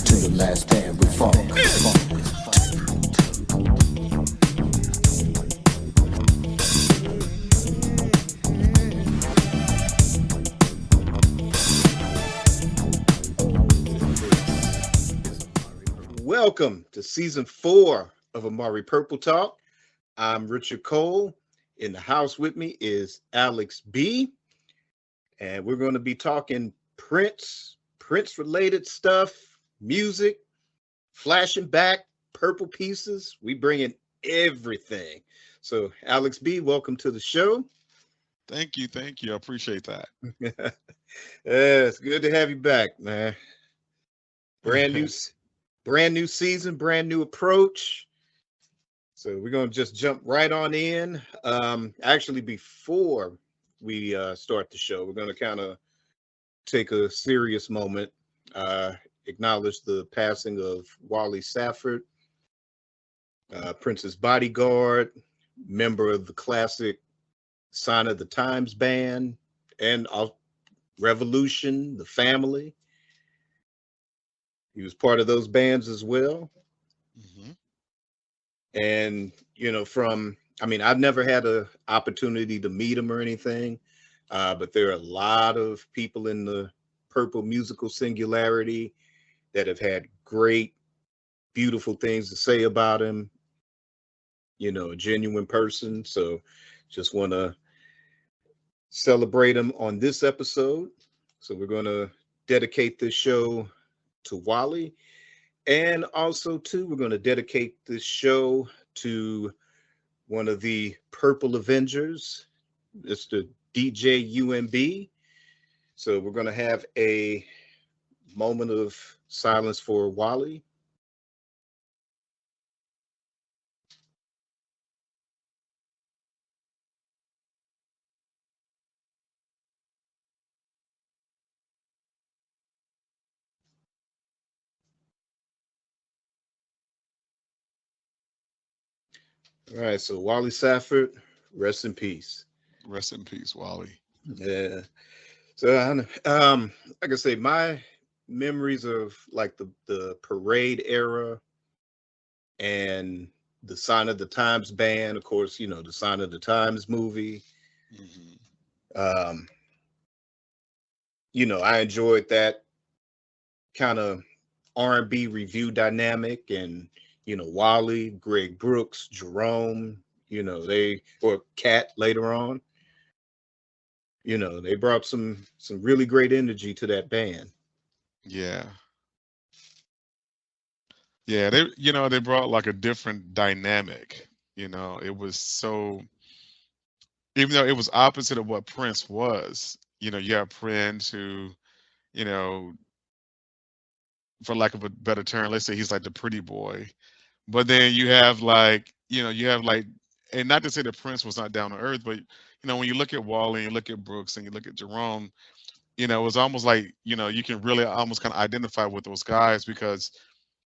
to the last stand with funk. Welcome to season 4 of Amari Purple Talk. I'm Richard Cole. In the house with me is Alex B. And we're going to be talking Prince related stuff, music, flashing back, purple pieces. We bring in everything. So Alex B, welcome to the show. Thank you. I appreciate that. Yeah, it's good to have you back, man. Brand new season, brand new approach. So we're going to just jump right on in. Actually, before we start the show, we're going to kind of take a serious moment, acknowledge the passing of Wally Safford, Prince's bodyguard, member of the classic Sign of the Times band, and Revolution, the Family. He was part of those bands as well. Mm-hmm. And, I've never had an opportunity to meet him or anything, but there are a lot of people in the purple musical singularity that have had great, beautiful things to say about him, a genuine person. So just want to celebrate him on this episode. So we're going to dedicate this show to Wally. And also, too, we're going to dedicate this show to one of the Purple Avengers, Mr. DJ UMB. So we're going to have a moment of silence for Wally. All right, so Wally Safford, rest in peace. Rest in peace, Wally. Yeah. So, like I say, my memories of like the parade era and the Sign of the Times band, of course, the Sign of the Times movie. Mm-hmm. Um, I enjoyed that kind of R&B review dynamic, and Wally, Greg Brooks, Jerome, or Cat later on. They brought some really great energy to that band. Yeah. Yeah, they brought like a different dynamic. It was so, even though it was opposite of what Prince was, you have Prince who, you know, for lack of a better term, let's say he's like the pretty boy. But then you have like, and not to say that Prince was not down to earth, but when you look at Wally and you look at Brooks and you look at Jerome, it was almost like, you can really almost kind of identify with those guys because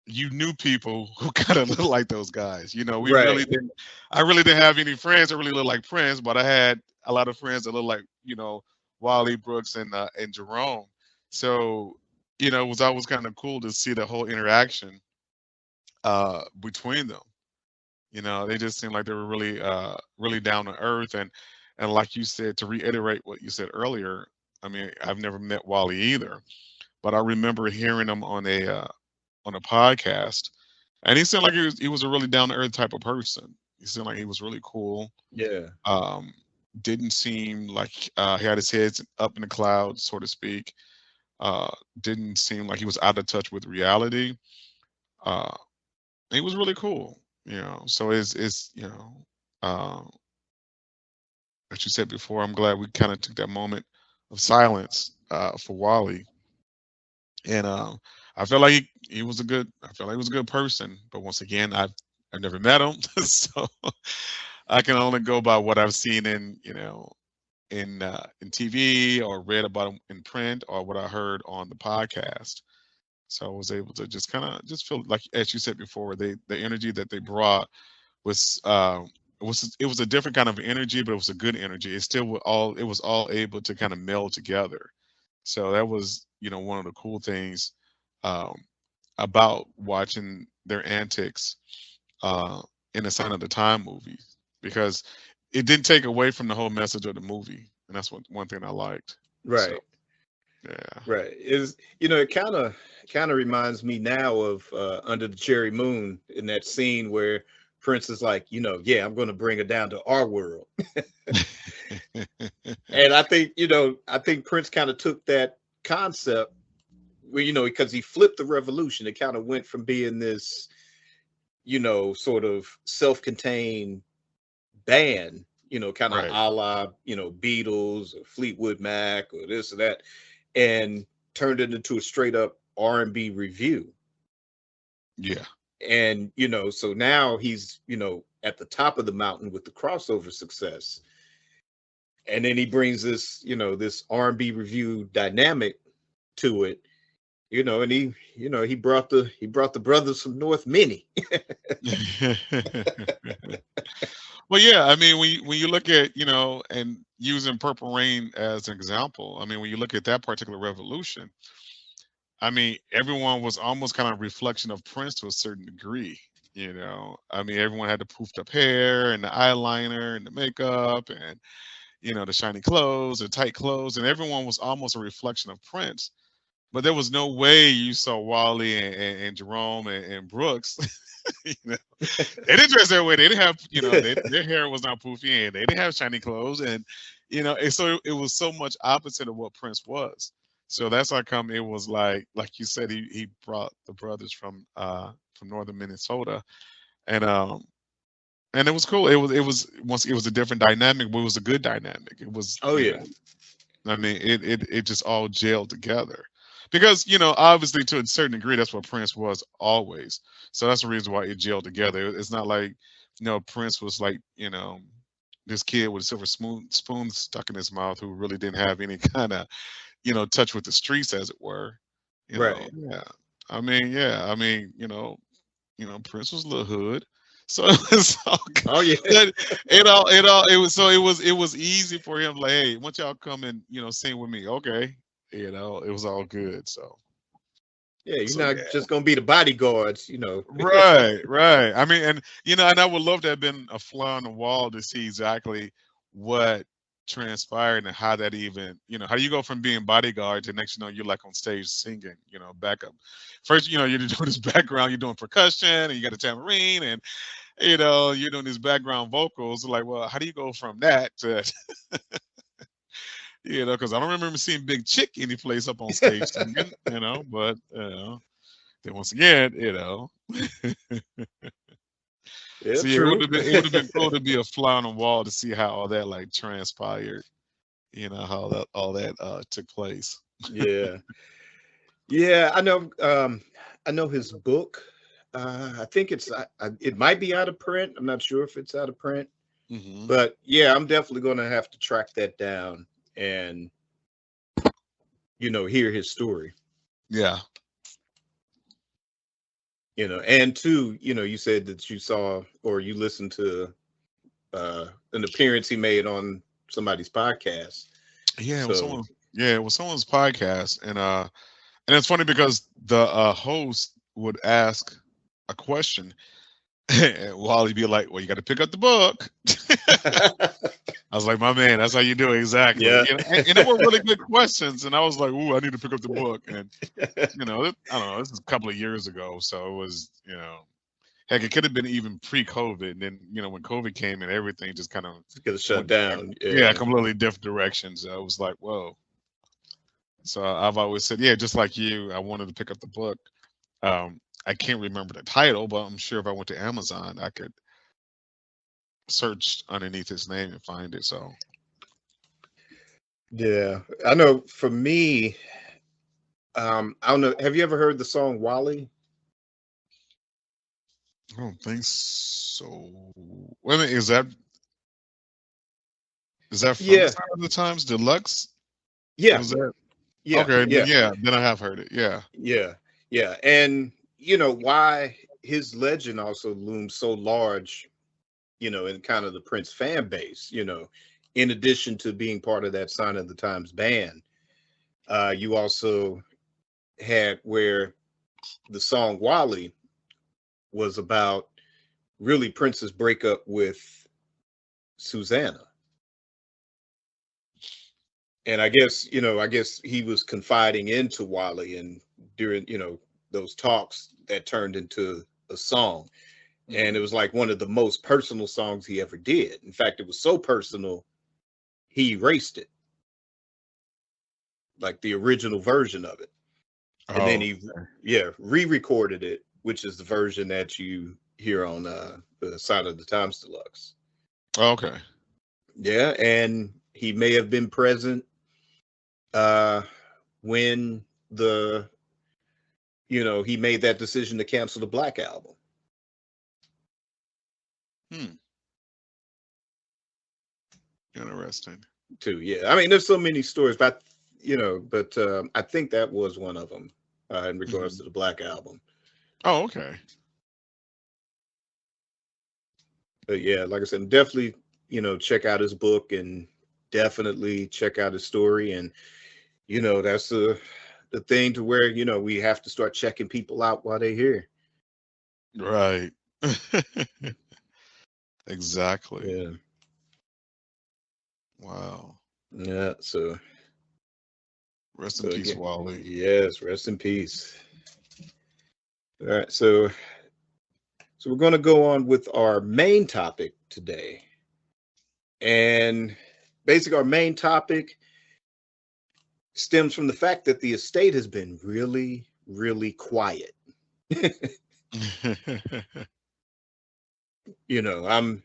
you knew people who kind of looked like those guys. We Right. really didn't. I really didn't have any friends that really looked like Prince, but I had a lot of friends that looked like Wally, Brooks, and Jerome. So it was always kind of cool to see the whole interaction between them. They just seemed like they were really down to earth, and like you said, to reiterate what you said earlier. I mean, I've never met Wally either, but I remember hearing him on a podcast, and he seemed like he was a really down to earth type of person. He seemed like he was really cool. Yeah. Um, didn't seem like he had his head up in the clouds, so to speak. Uh, didn't seem like he was out of touch with reality. Uh, he was really cool. So it's uh, as you said before, I'm glad we kind of took that moment of silence for Wally, and I felt like he was a good. I felt like he was a good person, but once again, I've never met him, so I can only go by what I've seen in TV or read about him in print or what I heard on the podcast. So I was able to just kind of just feel like, as you said before, the energy that they brought was it was a different kind of energy, but it was a good energy. It was all able to kind of meld together. So that was one of the cool things um, about watching their antics in the Sign of the Time movie, because it didn't take away from the whole message of the movie, and that's one thing I liked. So Right. yeah, Right. Is it kind of reminds me now of Under the Cherry Moon, in that scene where Prince is like, yeah, I'm going to bring her down to our world. And I think Prince kind of took that concept where, because he flipped the revolution. It kind of went from being this, sort of self-contained band, kind of right, a la, Beatles or Fleetwood Mac or this or that, and turned it into a straight up R&B review. yeah, And, so now he's, at the top of the mountain with the crossover success. And then he brings this R&B review dynamic to it, and he brought the brothers from North Mini. Well, yeah, I mean, when you look at, and using Purple Rain as an example, I mean, when you look at that particular revolution, I mean, everyone was almost kind of a reflection of Prince to a certain degree. I mean, everyone had the poofed up hair and the eyeliner and the makeup and the shiny clothes, the tight clothes, and everyone was almost a reflection of Prince. But there was no way you saw Wally and Jerome and Brooks. They didn't dress that way. They didn't have, their hair was not poofy and they didn't have shiny clothes. And, and so it was so much opposite of what Prince was. So that's how come it was like you said, he brought the brothers from northern Minnesota, and it was cool. It was a different dynamic, but it was a good dynamic. It was, Oh yeah. I mean, it just all gelled together. Because, obviously to a certain degree, that's what Prince was always. So that's the reason why it gelled together. It's not like, Prince was like, this kid with a silver spoon stuck in his mouth who really didn't have any kind of, touch with the streets, as it were. Right. Yeah. I mean, yeah. I mean, Prince was a little hood. So it was all good. Oh yeah. It was easy for him, like, hey, once y'all come and sing with me, okay. It was all good. So Yeah, you're so not yeah. just gonna be the bodyguards, Right. I mean, and I would love to have been a fly on the wall to see exactly what transpired and how that even, how do you go from being bodyguard to next, you're like on stage singing, backup. First, you're doing this background, you're doing percussion and you got a tambourine and, you're doing these background vocals. Like, well, how do you go from that to, because I don't remember seeing Big Chick any place up on stage singing, but, then once again, Yeah, so yeah, true. it would have been cool to be a fly on the wall to see how all that like transpired, how that all that took place. Yeah. Yeah, I know his book. I think it might be out of print. I'm not sure if it's out of print. Hmm. But yeah, I'm definitely going to have to track that down and hear his story. Yeah. And two, you said that you saw or you listened to an appearance he made on somebody's podcast. Yeah, it was So someone. Yeah, it was someone's podcast, and it's funny because the host would ask a question, and Wally be like, "Well, you got to pick up the book." I was like, "My man, that's how you do it exactly." yeah. And they were really good questions, and I was like, "Ooh, I need to pick up the book." And I don't know, this is a couple of years ago, so it was, heck, it could have been even pre-COVID. And then, when COVID came and everything just kind of Get shut went, down. yeah, Yeah. completely different directions. I was like, whoa. So I've always said, yeah, just like you, I wanted to pick up the book. I can't remember the title, but I'm sure if I went to Amazon, I could search underneath his name and find it. So Yeah. I know for me, I don't know. Have you ever heard the song Wally? I don't think so. Wait a minute, is that from the Yeah. Sign of the Times Deluxe? Yeah. Was that Yeah. okay? Then Yeah. yeah, then I have heard it. Yeah. Yeah. Yeah. And why his legend also looms so large, in kind of the Prince fan base, in addition to being part of that Sign of the Times band. You also had where the song Wally was about really Prince's breakup with Susanna. And I guess he was confiding into Wally, and during, those talks that turned into a song. And it was like one of the most personal songs he ever did. In fact, it was so personal, he erased it, like the original version of it. And then Oh, he, yeah, re-recorded it, which is the version that you hear on the Side of the Times Deluxe. okay. Yeah, and he may have been present uh when the he made that decision to cancel the Black album Hmm. Interesting. too. Yeah, I mean, there's so many stories, but I think that was one of them in regards Hmm. to the Black album. Oh, okay. But yeah, like I said, definitely check out his book, and definitely check out his story. And that's the thing, to where we have to start checking people out while they're here. Right. Exactly. Yeah, Wow. yeah. Rest in So peace, again, Wally. yes, rest in peace. All right, so we're going to go on with our main topic today. And basically, our main topic stems from the fact that the estate has been really, really quiet. I'm,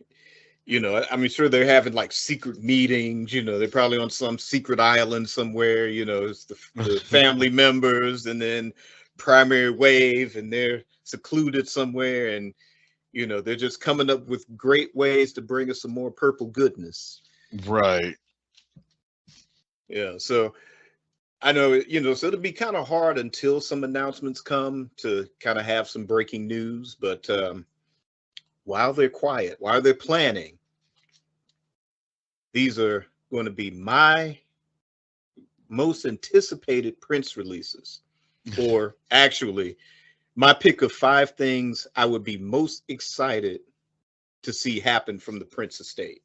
I mean, sure, they're having like secret meetings. They're probably on some secret island somewhere. It's the family members, and then primary wave, and they're secluded somewhere, and they're just coming up with great ways to bring us some more purple goodness. Right. Yeah, so I know, so it'll be kind of hard until some announcements come to kind of have some breaking news. But while they're quiet, while they're planning, these are going to be my most anticipated Prince releases, or actually, my pick of 5 things I would be most excited to see happen from the Prince estate.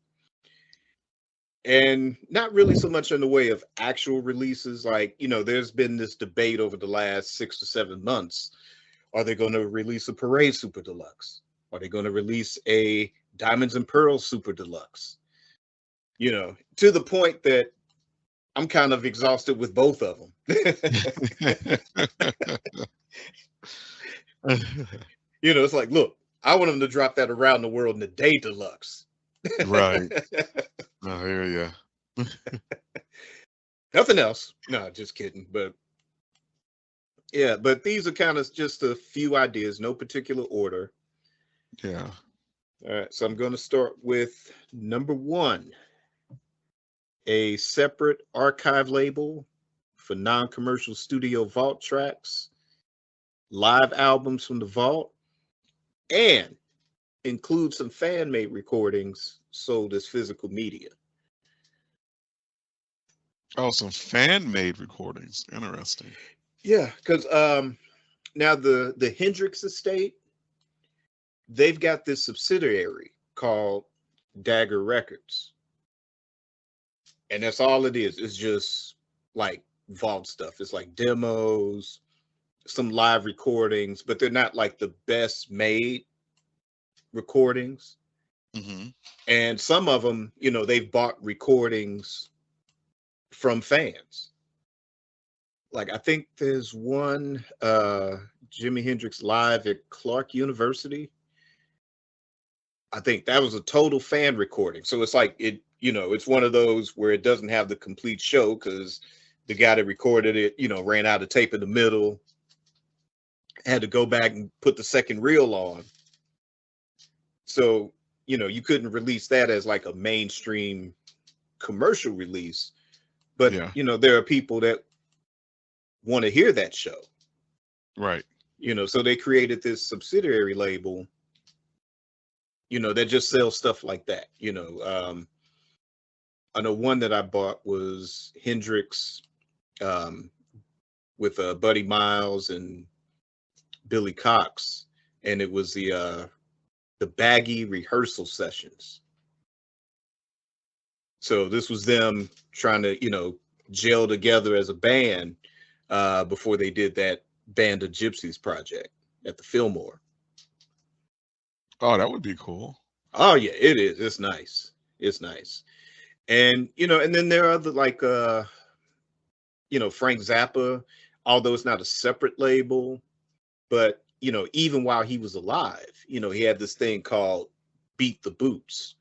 And not really so much in the way of actual releases. Like, there's been this debate over the last 6 to 7 months. Are they going to release a Parade Super Deluxe? Are they going to release a Diamonds and Pearls Super Deluxe? To the point that I'm kind of exhausted with both of them. It's like, look, I want them to drop that Around the World in a Day Deluxe. Right. I hear you. Nothing else. No, just kidding. But yeah, but these are kind of just a few ideas, no particular order. Yeah. All right, so I'm going to start with number 1, a separate archive label for non-commercial studio vault tracks, live albums from the vault, and include some fan-made recordings sold as physical media. Oh, some fan-made recordings. Interesting. Yeah, because now the Hendrix estate, they've got this subsidiary called Dagger Records, and that's all it is. It's just like vault stuff. It's like demos, some live recordings, but they're not like the best made recordings. Hmm. And some of them, they've bought recordings from fans. Like, I think there's one Jimi Hendrix live at Clark University. I think that was a total fan recording. So it's like it's one of those where it doesn't have the complete show because the guy that recorded it, ran out of tape in the middle, had to go back and put the second reel on. So, you couldn't release that as like a mainstream commercial release. But, Yeah. there are people that want to hear that show, Right. so they created this subsidiary label, that just sells stuff like that. I know one that I bought was Hendrix, with Buddy Miles and Billy Cox, and it was the Baggy rehearsal sessions. So this was them trying to, gel together as a band before they did that Band of Gypsies project at the Fillmore. Oh, that would be cool. Oh yeah, it is. It's nice. It's nice. And and then there are other like Frank Zappa, although it's not a separate label, but even while he was alive, he had this thing called Beat the Boots,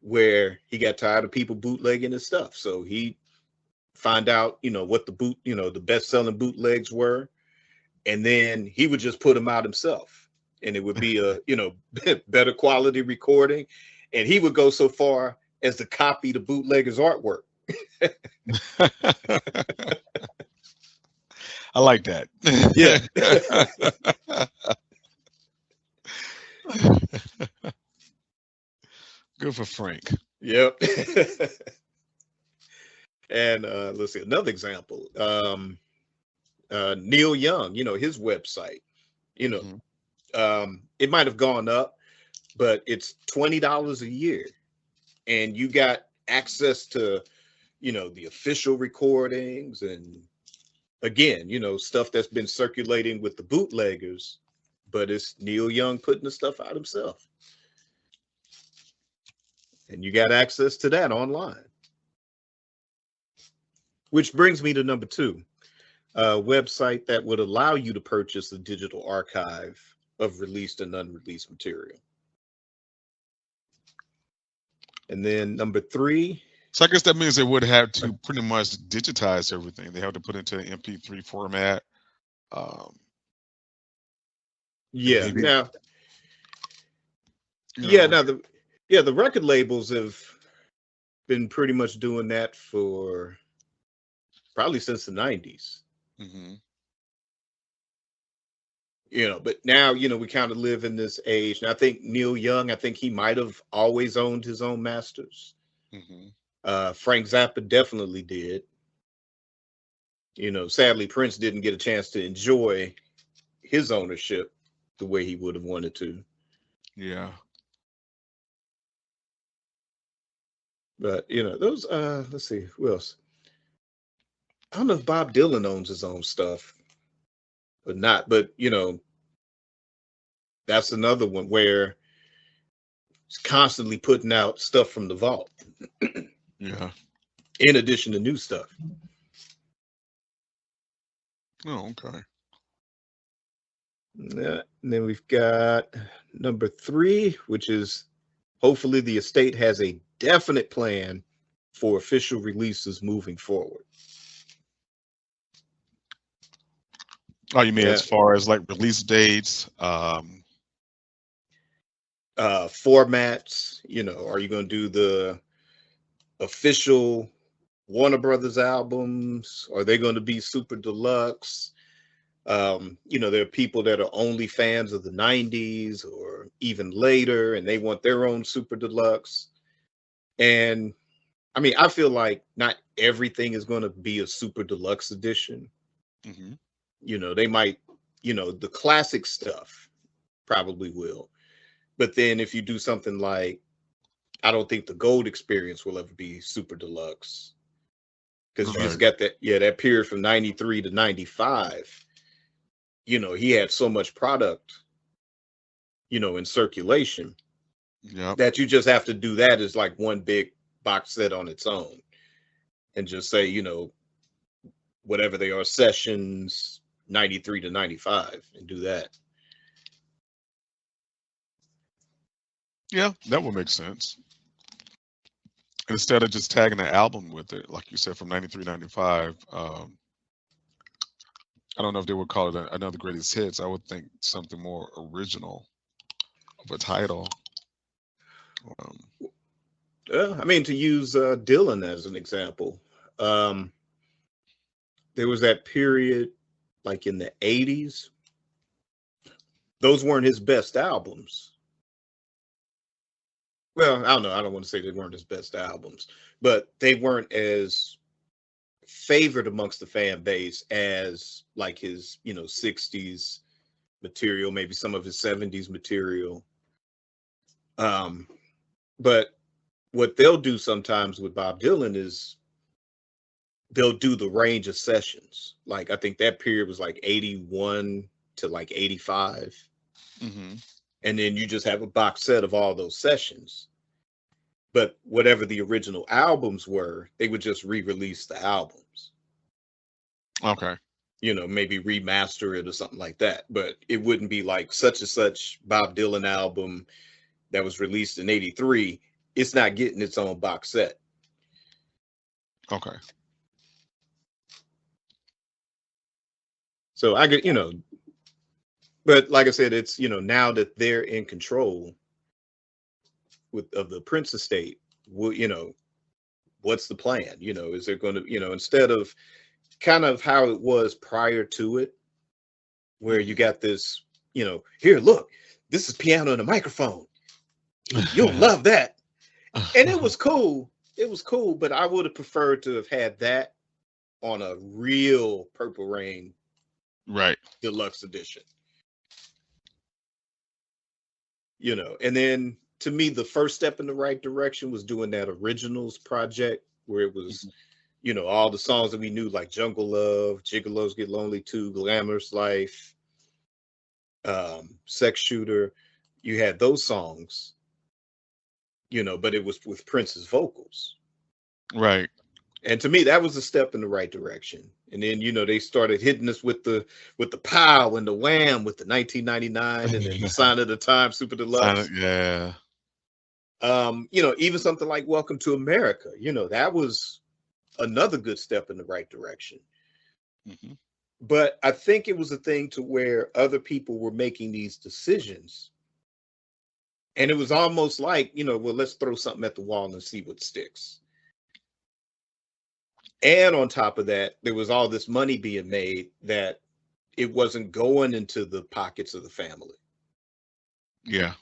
where he got tired of people bootlegging his stuff. So he find out, what the best-selling bootlegs were, and then he would just put them out himself, and it would be a, better quality recording, and he would go so far as to copy the bootlegger's artwork. I like that. Yeah. Good for Frank. Yep. And let's see another example. Neil Young, his website, it might have gone up, but it's $20 a year, and you got access to, the official recordings, and again, stuff that's been circulating with the bootleggers, but it's Neil Young putting the stuff out himself. And you got access to that online. Which brings me to number 2, a website that would allow you to purchase a digital archive of released and unreleased material. And then number 3. So I guess that means they would have to pretty much digitize everything. They have to put it into an MP3 format. Yeah. maybe, Now, you yeah. know, Now, the record labels have been pretty much doing that for probably since the 90s. mhm. But now, we kind of live in this age. And I think Neil Young, I think he might have always owned his own masters. Mhm. Frank Zappa definitely did. Sadly, Prince didn't get a chance to enjoy his ownership the way he would have wanted to. Yeah. But, those, let's see, who else? I don't know if Bob Dylan owns his own stuff or not, but, that's another one where he's constantly putting out stuff from the vault Yeah. in addition to new stuff. Oh, okay. Yeah. And then we've got number 3, which is hopefully the estate has a definite plan for official releases moving forward. Oh, you mean Yeah. as far as like release dates? Formats, are you going to do the official Warner Brothers albums? Are they going to be super deluxe? There are people that are only fans of the 90s or even later, and they want their own super deluxe. And I mean, I feel like not everything is going to be a super deluxe edition. Mhm. They might, the classic stuff probably will. But then if you do something like, I don't think the gold experience will ever be super deluxe, because you just Right. got that period from 93 to 95. He had so much product, in circulation, Yep. that you just have to do that as like one big box set on its own, and just say, whatever they are, sessions 93 to 95, and do that. Yeah, that would make sense. Instead of just tagging the album with it, like you said, from 93, 95. I don't know if they would call it another greatest hits. I would think something more original of a title. Um, I mean, to use Dylan as an example, um, there was that period like in the 80s. Those weren't his best albums. Well, I don't know. I don't want to say they weren't his best albums, but they weren't as favored amongst the fan base as like his, 60s material, maybe some of his 70s material. But what they'll do sometimes with Bob Dylan is they'll do the range of sessions. Like I think that period was like 81 to like 85. Mm-hmm. And then you just have a box set of all those sessions. But whatever the original albums were, they would just re-release the albums. Okay. You know, maybe remaster it or something like that. But it wouldn't be like such and such Bob Dylan album that was released in 83. It's not getting its own box set. Okay. So I get, but like I said, it's, now that they're in control of the Prince estate, what's the plan? Is there going to, instead of kind of how it was prior to it, where you got this, here, look, this is piano and a microphone. You'll love that. And it was cool. It was cool, but I would have preferred to have had that on a real Purple Rain right deluxe edition. And then to me, the first step in the right direction was doing that originals project where it was, all the songs that we knew, like Jungle Love, Gigolos Get Lonely Too, Glamorous Life, Sex Shooter. You had those songs, but it was with Prince's vocals. Right. And to me, that was a step in the right direction. And then, they started hitting us with the pow and the wham with the 1999 and then the Sign of the Time Super Deluxe. Yeah. Even something like Welcome to America, that was another good step in the right direction. Mm-hmm. But I think it was a thing to where other people were making these decisions. And it was almost like, well, let's throw something at the wall and see what sticks. And on top of that, there was all this money being made that it wasn't going into the pockets of the family. Yeah.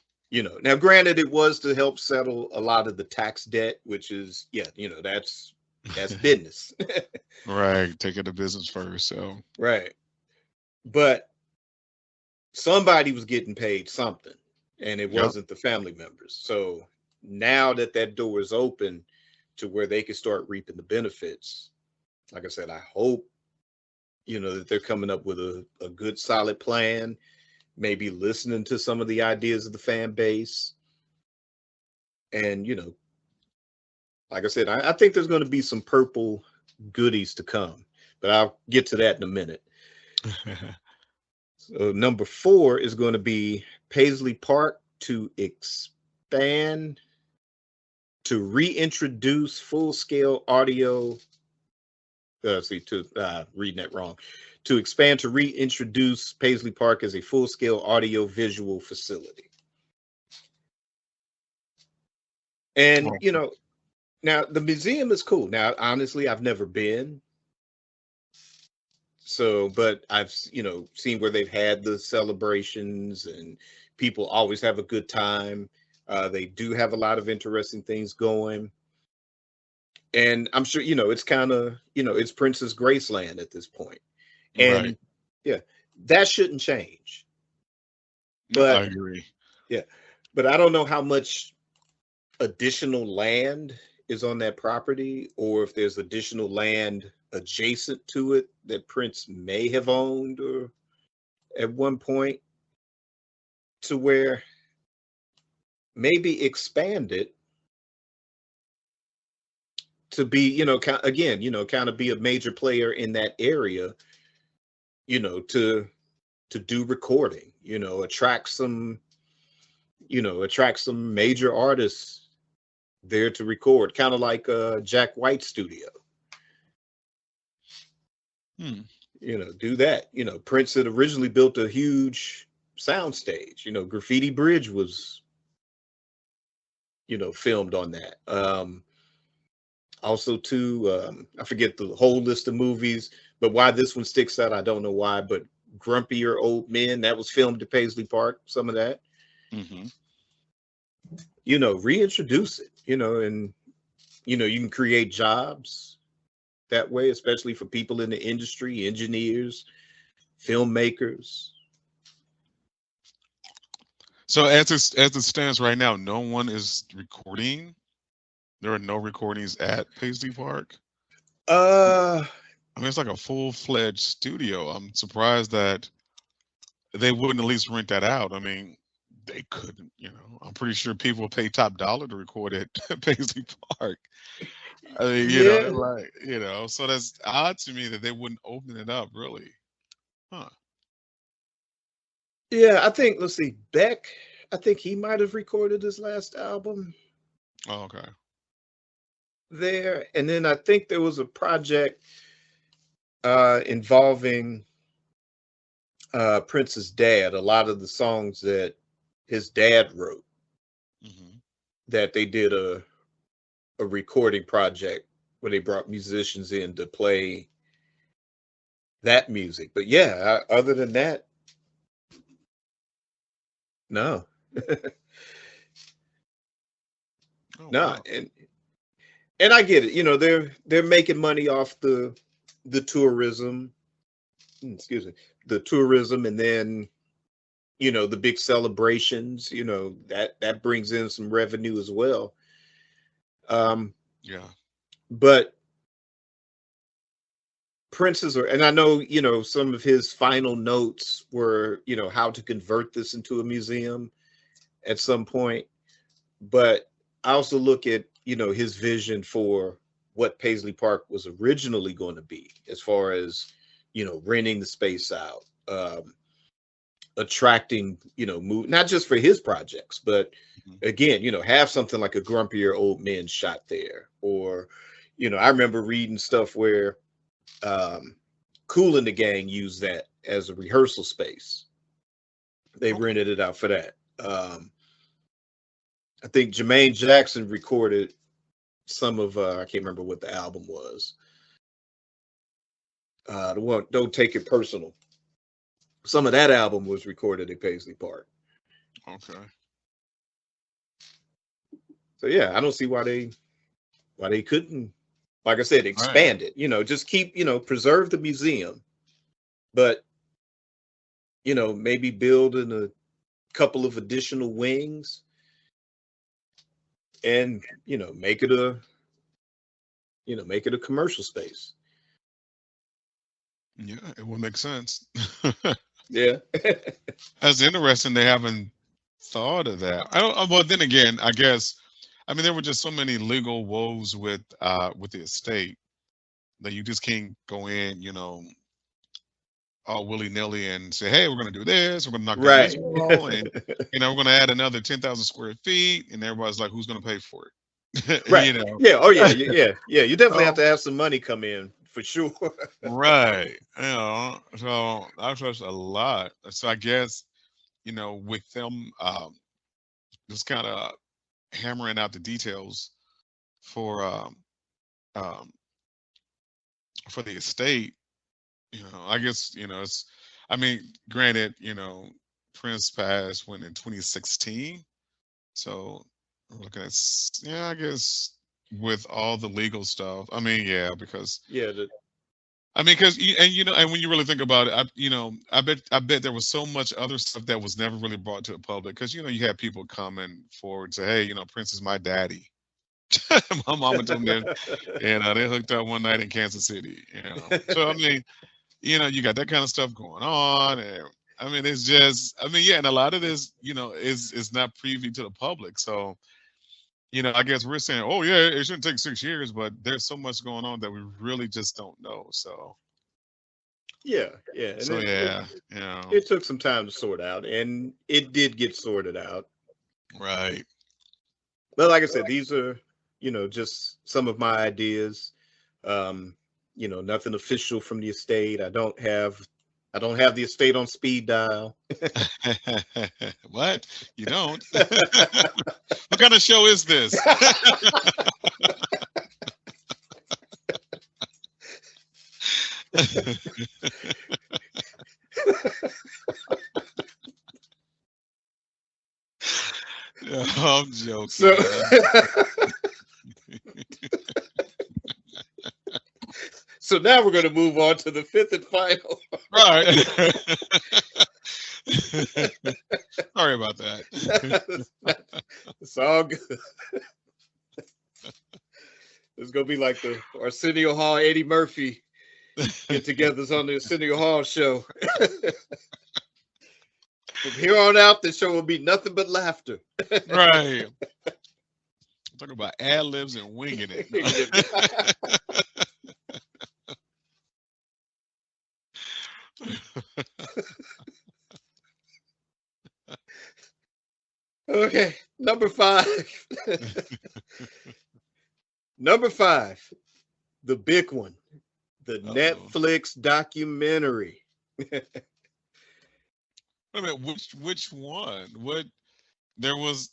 Now, granted, it was to help settle a lot of the tax debt, which is, that's business. Right. Taking the business first. So. Right. But somebody was getting paid something, and it wasn't the family members. So now that door is open to where they can start reaping the benefits, like I said, I hope, that they're coming up with a good, solid plan, maybe listening to some of the ideas of the fan base. And, like I said, I think there's going to be some Purple goodies to come, but I'll get to that in a minute. So number 4 is going to be Paisley Park to expand, to reintroduce full-scale audio. Reading that wrong. To expand to reintroduce Paisley Park as a full-scale audio-visual facility. And, now the museum is cool. Now, honestly, I've never been. So, but I've, seen where they've had the celebrations and people always have a good time. They do have a lot of interesting things going. And I'm sure, it's kind of, it's Princess Graceland at this point. And right. yeah, that shouldn't change. But I agree. Yeah. But I don't know how much additional land is on that property, or if there's additional land adjacent to it that Prince may have owned or at one point, to where maybe expand it to be, kind of be a major player in that area, to do recording, attract some major artists there to record, kind of like Jack White's studio. Do that. Prince had originally built a huge sound stage. Graffiti Bridge was, filmed on that. Also, too, I forget the whole list of movies, but why this one sticks out, I don't know why, but Grumpier Old Men, that was filmed at Paisley Park, some of that. Mm-hmm. Reintroduce it, and, you can create jobs that way, especially for people in the industry, engineers, filmmakers. So as it stands right now, no one is recording. There are no recordings at Paisley Park. Uh, I mean, it's like a full-fledged studio. I'm surprised that they wouldn't at least rent that out. I mean, they couldn't, I'm pretty sure people will pay top dollar to record at Paisley Park. I mean, yeah, like, so that's odd to me that they wouldn't open it up, really. Huh. yeah. I think let's see, Beck. I think he might have recorded his last album Oh, okay. there, and then I think there was a project involving Prince's dad. A lot of the songs that his dad wrote, Hmm. that they did a recording project where they brought musicians in to play that music. But yeah, other than that, no. Oh, No, wow. and I get it. They're making money off the tourism, excuse me, the tourism, and then the big celebrations. That brings in some revenue as well. Um, Yeah. but Prince's, and I know some of his final notes were how to convert this into a museum at some point. But I also look at his vision for what Paisley Park was originally going to be, as far as renting the space out, attracting not just for his projects, but Mhm. again have something like a grumpier old men shot there, or I remember reading stuff where um, Kool and the Gang used that as a rehearsal space. They Okay. rented it out for that. I think Jermaine Jackson recorded some of I can't remember what the album was. The one Don't Take It Personal. Some of that album was recorded at Paisley Park. Okay. So yeah, I don't see why they couldn't, like I said, Right. expand it. Just keep preserve the museum, but maybe build in a couple of additional wings, and make it a commercial space. Yeah, it would make sense. Yeah. That's interesting. They haven't thought of that. I don't. Well, then again, I guess. I mean, there were just so many legal woes with the estate that you just can't go in, all willy nilly and say, "Hey, we're going to do this. We're going to knock down this Right. wall, and we're going to add another 10,000 square feet." And everybody's like, "Who's going to pay for it?" Right. Yeah. Oh yeah. Yeah. You definitely have So to have some money come in for sure. right, so I trust a lot. So I guess with them just kind of hammering out the details for um, for the estate. I guess it's. I mean, granted, Prince passed when in 2016. So I'm looking at yeah, I guess with all the legal stuff. I mean, yeah, because Yeah. I mean, because and when you really think about it, I bet there was so much other stuff that was never really brought to the public because you had people coming forward and say, hey, Prince is my daddy. My mama told me that, and they hooked up one night in Kansas City. So I mean, you got that kind of stuff going on, and I mean, it's just, I mean, yeah, and a lot of this, is not privy to the public. So I guess we're saying, oh yeah, it shouldn't take 6 years, but there's so much going on that we really just don't know. So. Yeah. Yeah. And So yeah, it took some time to sort out, and it did get sorted out. right. But like I said, these are just some of my ideas. Um, Nothing official from the estate. I don't have the estate on speed dial. What? You don't? What kind of show is this? No, I'm So joking, man. so now we're going to move on to the fifth and final. Right. Sorry about that. It's all good. It's gonna be like the Arsenio Hall, Eddie Murphy get-togethers on the Arsenio Hall show. From here on out, the show will be nothing but laughter. Right. Talking about ad libs and winging it. Okay, number 5. Number 5, the big one, the Uh-oh. Netflix documentary. Wait a minute, which one? What there was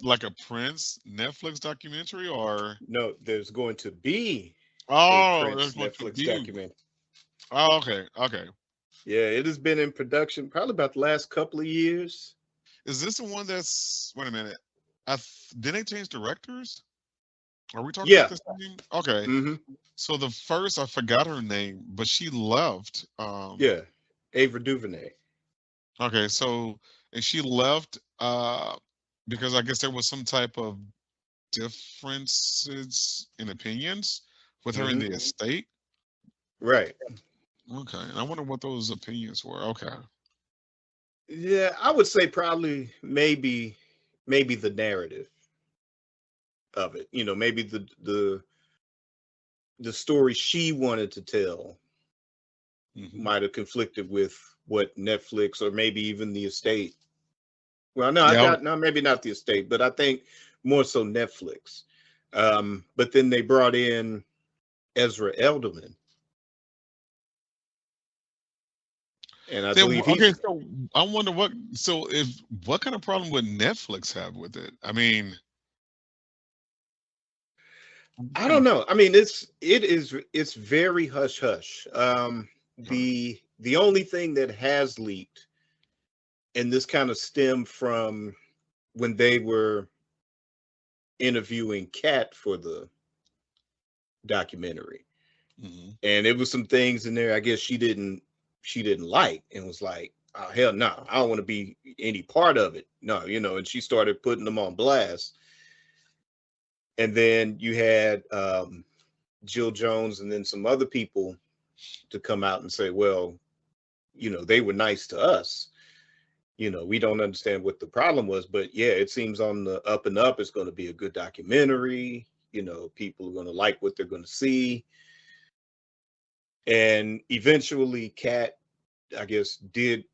like a Prince Netflix documentary or No, there's going to be a oh Prince there's going to Netflix be documentary. oh okay. Yeah, it has been in production probably about the last couple of years. Is this the one that's wait a minute. Did they change directors? Are we talking Yeah. about the same? Okay. Hmm. So the first I forgot her name, but she left. Yeah, Ava DuVernay. Okay, so and she left because I guess there was some type of differences in opinions with her in Hmm. the estate. Right. Okay, and I wonder what those opinions were. Okay. Yeah, I would say probably maybe the narrative of it. Maybe the story she wanted to tell Hmm. might have conflicted with what Netflix or maybe even the estate. Well, no, I Yeah. doubt. No, maybe not the estate, but I think more so Netflix. But then they brought in Ezra Elderman, and I believe Okay, he's. so I wonder what. So if what kind of problem would Netflix have with it? I mean, I'm I kind don't of. know. I mean, it's very hush hush. The only thing that has leaked, and this kind of stemmed from when they were interviewing Kat for the documentary, Mhm. and it was some things in there I guess she didn't like, and was like, oh hell no, I don't want to be any part of it, no, and she started putting them on blast. And then you had Jill Jones and then some other people to come out and say, well, they were nice to us, we don't understand what the problem was, but yeah, it seems on the up and up, it's going to be a good documentary, people are going to like what they're going to see. And eventually Kat, I guess, did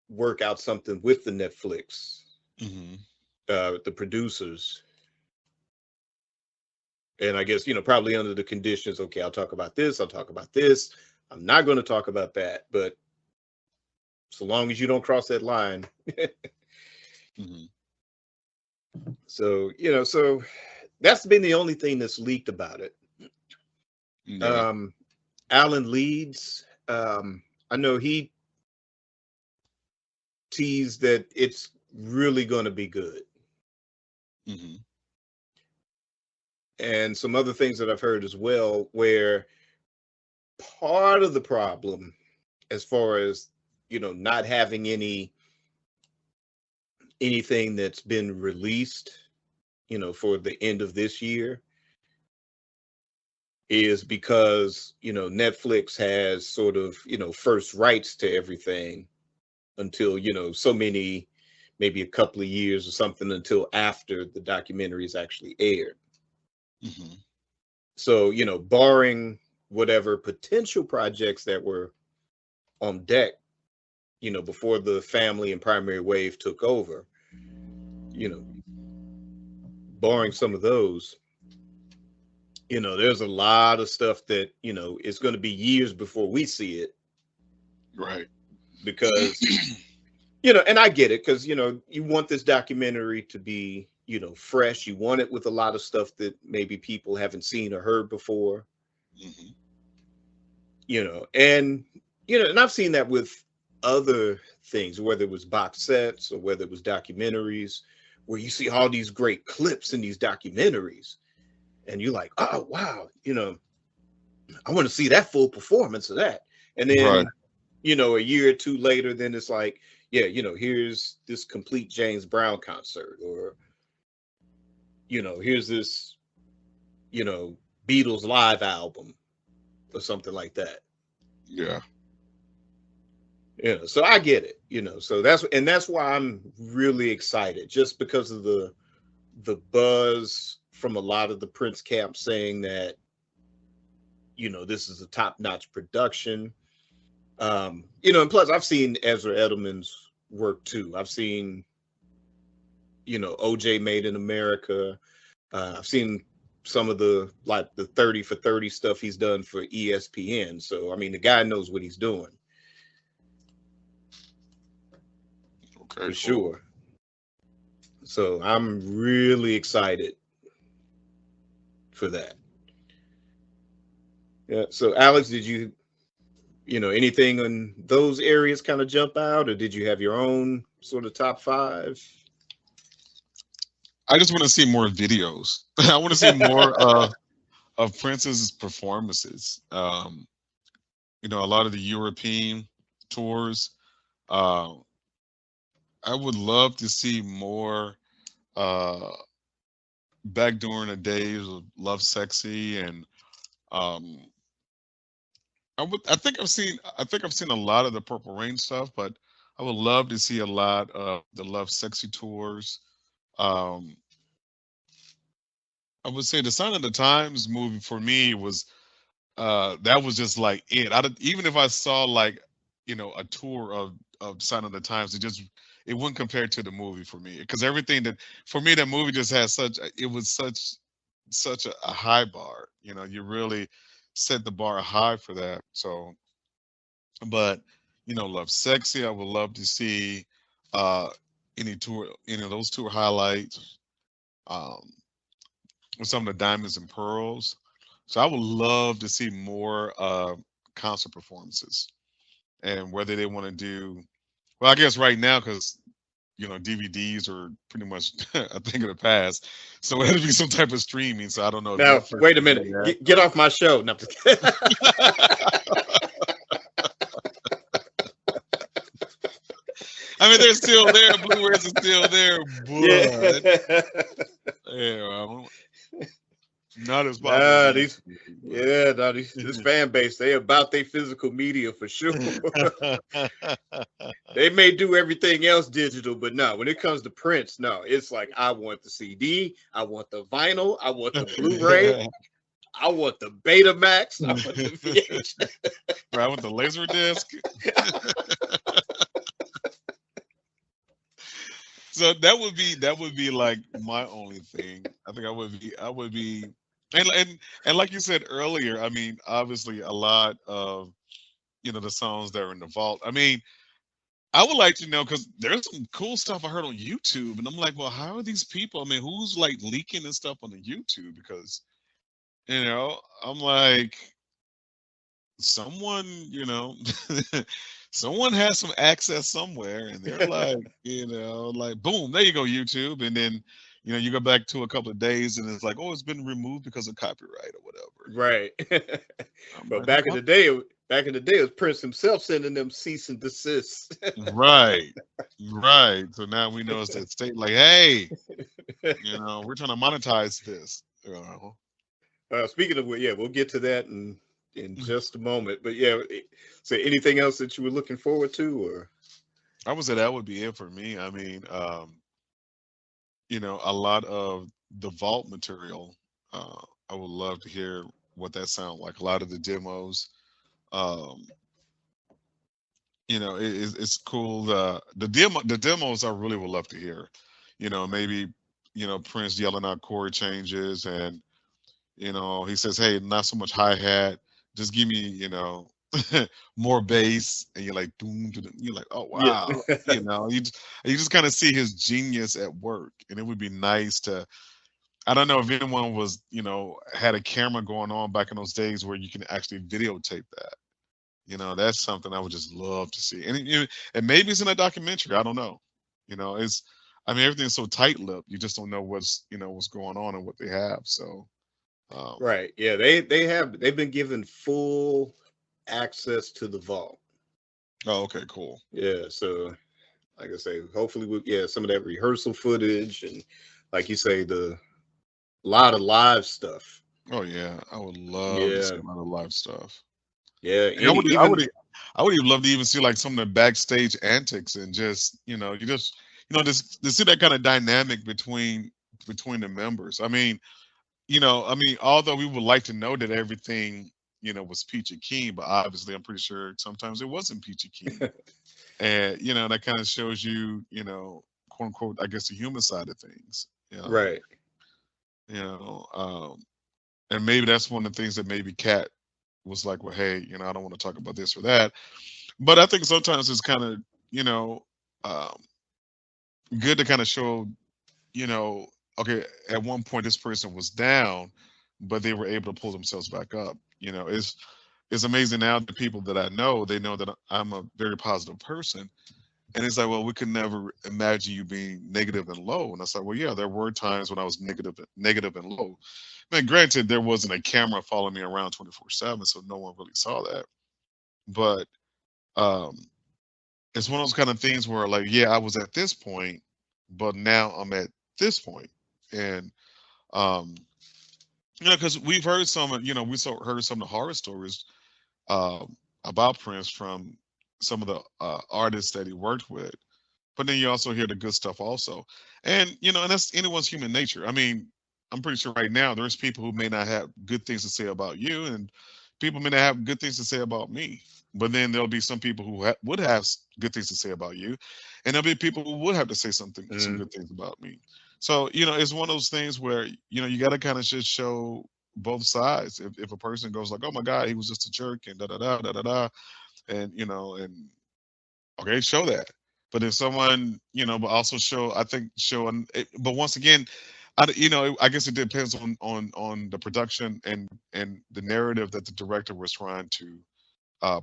work out something with the Netflix, Mhm. the producers. And I guess, probably under the conditions, okay, I'll talk about this, I'll talk about this. I'm not going to talk about that. But so long as you don't cross that line. Mhm. So that's been the only thing that's leaked about it. Yeah. Um, Alan Leeds, I know he teased that it's really going to be good. Mhm. And some other things that I've heard as well, where part of the problem, as far as not having anything that's been released, for the end of this year, is because Netflix has sort of first rights to everything until so many, maybe a couple of years or something, until after the documentary is actually aired. Mhm. So barring whatever potential projects that were on deck, before the family and primary wave took over, you know, barring some of those, there's a lot of stuff that, it's going to be years before we see it, Right. because, and I get it, because, you want this documentary to be, fresh. You want it with a lot of stuff that maybe people haven't seen or heard before, Mhm. and, and I've seen that with other things, whether it was box sets or whether it was documentaries, where you see all these great clips in these documentaries, and you're like, oh wow, I want to see that full performance of that. And Right. then, a year or two later, then it's like, yeah, here's this complete James Brown concert, or here's this, you know, Beatles live album or something like that. Yeah. So I get it, so that's why I'm really excited, just because of the buzz from a lot of the Prince camp saying that, this is a top-notch production. And plus I've seen Ezra Edelman's work too. I've seen, OJ Made in America. I've seen some of the 30 for 30 stuff he's done for ESPN. So I mean, the guy knows what he's doing Okay, for cool. sure. So I'm really excited for that. Yeah. So Alex, did you anything in those areas kind of jump out, or did you have your own sort of top five? I just want to see more videos. I want to see more of Prince's performances. A lot of the European tours. Uh, I would love to see more uh, back during the days of Love Sexy, and um, I think I've seen a lot of the Purple Rain stuff, but I would love to see a lot of the Love Sexy tours. Um, I would say the Sign of the Times movie for me was that was just like it. Even if I saw like a tour of Sign of the Times, it wouldn't compare to the movie for me, because everything that for me, that movie just has it was such a high bar. You really set the bar high for that. So, but Love Sexy, I would love to see uh any of those tour highlights. Um, with some of the Diamonds and Pearls. So I would love to see more concert performances, and whether they want to do, well, I guess right now, because DVDs are pretty much a thing of the past, so it had to be some type of streaming. So I don't know if Now, Netflix wait a is doing minute. that. Get off my show. No, I'm just kidding. I mean, they're still there. Blu-rays are still there, but Yeah. not as popular as Nah, they used to be. this fan base, they about their physical media for sure. But They may do everything else digital, but no, when it comes to Prince, no, it's like I want the CD, I want the vinyl, I want the Blu-ray, I want the Betamax, I want the VHS. Right, with the laser disc. So that would be like my only thing. I think I would be, and like you said earlier, I mean, obviously a lot of the songs that are in the vault. I mean, I would like to know, because there's some cool stuff I heard on YouTube, and I'm like, well, how are these people? I mean, who's like leaking this stuff on the YouTube? Because I'm like, someone, someone has some access somewhere, and they're like, like, boom, there you go, YouTube. And then, you go back to a couple of days, and it's like, oh, it's been removed because of copyright or whatever. Right. I'm But like, back in the day, it was Prince himself sending them cease and desist. right, right. So now we know it's that state, like, hey, we're trying to monetize this. Speaking of what, yeah, we'll get to that in just a moment. But yeah, so anything else that you were looking forward to, or? I would say that would be it for me. I mean, a lot of the vault material. I would love to hear what that sounds like. A lot of the demos. Um, it's cool. The demos I really would love to hear. Maybe Prince yelling out chord changes, and he says, "Hey, not so much hi hat. Just give me more bass." And you're like, doom, doom, you're like, oh Yeah. wow. You just kind of see his genius at work, and it would be nice to. I don't know if anyone was, had a camera going on back in those days where you can actually videotape that. That's something I would just love to see. And maybe it's in a documentary. I don't know. I mean, everything's so tight-lipped. You just don't know what's going on and what they have. So, Right. Yeah, they've been given full access to the vault. oh, okay, cool. Yeah, so like I say, hopefully with some of that rehearsal footage and like you say, the lot of live stuff. Oh yeah, I would love to see Yeah, a lot of live stuff. yeah. And I Any would, I even would, I would even love to even see like some of the backstage antics and just, just to see that kind of dynamic between the members. I mean, although we would like to know that everything, was peachy keen, but obviously, I'm pretty sure sometimes it wasn't peachy keen, and that kind of shows you, quote unquote, I guess the human side of things. right. You know, um, and maybe that's one of the things that maybe Kat was like, well, hey, I don't want to talk about this or that. But I think sometimes it's kind of, you know, um, good to kind of show, you know, okay, at one point this person was down, but they were able to pull themselves back up. It's amazing now the people that I know, they know that I'm a very positive person. And it's like, well, we could never imagine you being negative and low. And I said, well, yeah, there were times when I was negative and low. I mean, granted, there wasn't a camera following me around 24/7, so no one really saw that. But um, it's one of those kind of things where, like, yeah, I was at this point, but now I'm at this point. And um, because we've heard some, heard some of the horror stories about Prince from some of the artists that he worked with. But then you also hear the good stuff also. And and that's anyone's human nature. I mean, I'm pretty sure right now there's people who may not have good things to say about you, and people may not have good things to say about me. But then there'll be some people who would have good things to say about you, and there'll be people who would have to say some Mm, good things about me. So it's one of those things where you got to kind of just show both sides. If a person goes like, "Oh my God, he was just a jerk," and da da da da da da, and and okay, show that. But if someone, but also show, I think but once again, I guess it depends on the production and the narrative that the director was trying to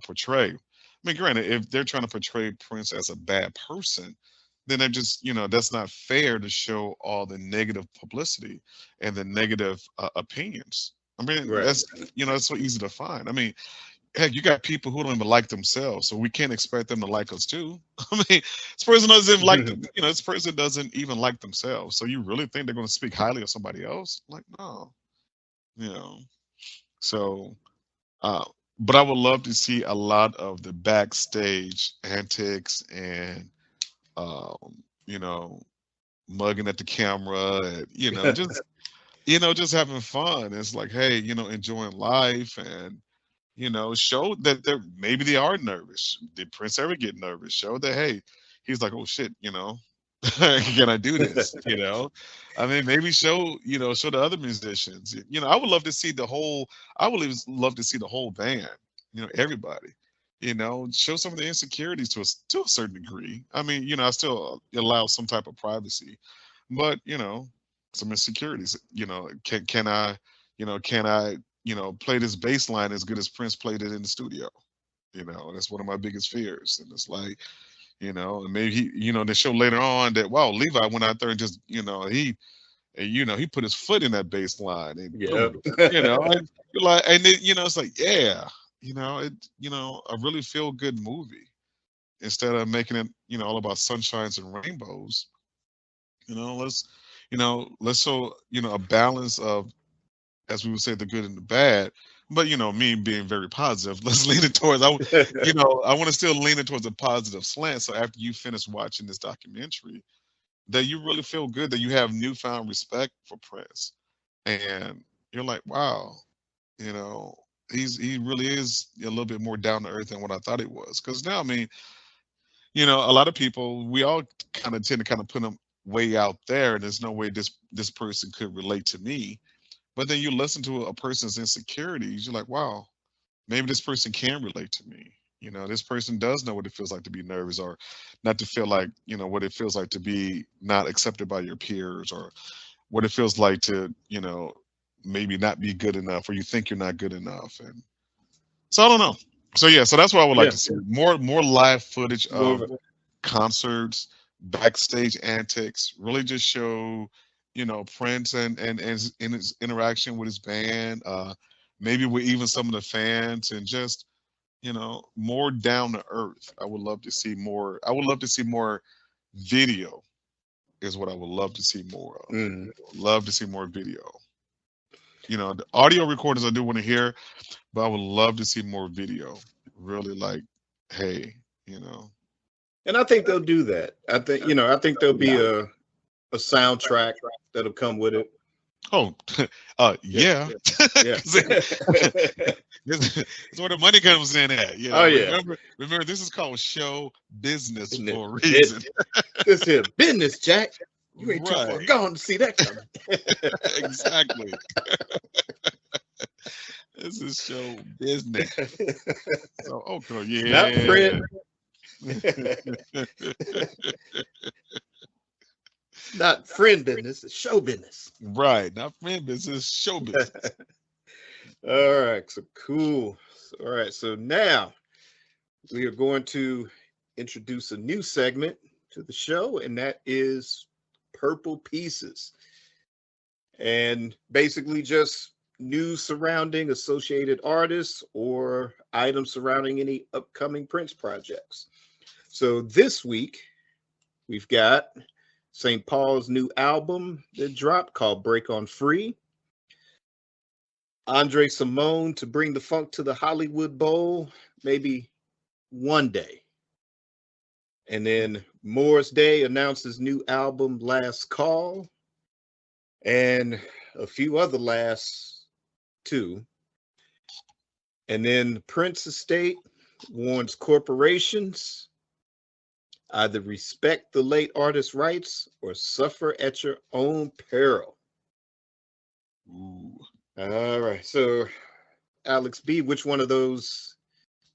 portray. I mean, granted, if they're trying to portray Prince as a bad person, then they're just, that's not fair to show all the negative publicity and the negative opinions. I mean, right. that's so easy to find. I mean, heck, you got people who don't even like themselves, so we can't expect them to like us too. I mean, this person doesn't even like them. This person doesn't even like themselves. So you really think they're going to speak highly of somebody else? Like, no, you know. So, uh, but I would love to see a lot of the backstage antics and, you know, mugging at the camera, and just having fun. It's like, hey, enjoying life and show that maybe they are nervous. Did Prince ever get nervous? Show that, hey, he's like, oh shit, can I do this? I mean, maybe show the other musicians. I would love to see the whole. I would even love to see the whole band. Everybody. Show some of the insecurities to a certain degree. I mean, I still allow some type of privacy, but some insecurities. Can I play this bass line as good as Prince played it in the studio? That's one of my biggest fears. And it's like, and maybe they show later on that, wow, Levi went out there and just, he put his foot in that bass line and Yeah. boom, and you're like, and then, it's like, yeah, a really feel good movie instead of making it, all about sunshines and rainbows. Let's, let's show, a balance of, as we would say, the good and the bad. But me being very positive, let's lean it towards. I want to still lean it towards a positive slant. So after you finish watching this documentary, that you really feel good, that you have newfound respect for Prince, and you're like, wow, you know, he really is a little bit more down to earth than what I thought he was. Because now, I mean, a lot of people, we all kind of tend to kind of put them way out there, and there's no way this person could relate to me. But then you listen to a person's insecurities, you're like, wow, maybe this person can relate to me. This person does know what it feels like to be nervous, or not to feel like, what it feels like to be not accepted by your peers, or what it feels like to, maybe not be good enough, or you think you're not good enough. And so I don't know. So yeah, so that's what I would like Yeah. to see. More live footage More of of concerts, backstage antics, really just show, Prince and his interaction with his band, maybe with even some of the fans, and just, more down to earth. I would love to see more. I would love to see more video is what I would love to see more of. Mhm. Love to see more video. The audio recordings I do want to hear, but I would love to see more video. Really like, hey, you know, And I think they'll do that. I think there'll be a soundtrack that'll come with it. oh, Yeah, yeah, yeah. 'Cause it's where the money comes in at. Oh yeah. Remember, this is called show business Business. for a reason. This here business, Jack. You ain't too far Right, gone to see that coming. exactly. This is show business. So, okay, Not yeah. not friend business, it's show business. Right, not friend business, show business. All right, so cool. All right, so now we are going to introduce a new segment to the show, and that is Purple Pieces. And basically just news surrounding associated artists or items surrounding any upcoming Prince projects. So this week, we've got St. Paul's new album that dropped called Break On Free. Andre Simone to bring the funk to the Hollywood Bowl, maybe one day. And then Morris Day announced his new album, Last Call, and a few other last two. And then Prince Estate warns corporations either respect the late artist's rights or suffer at your own peril. Ooh. All right. So, Alex B., which one of those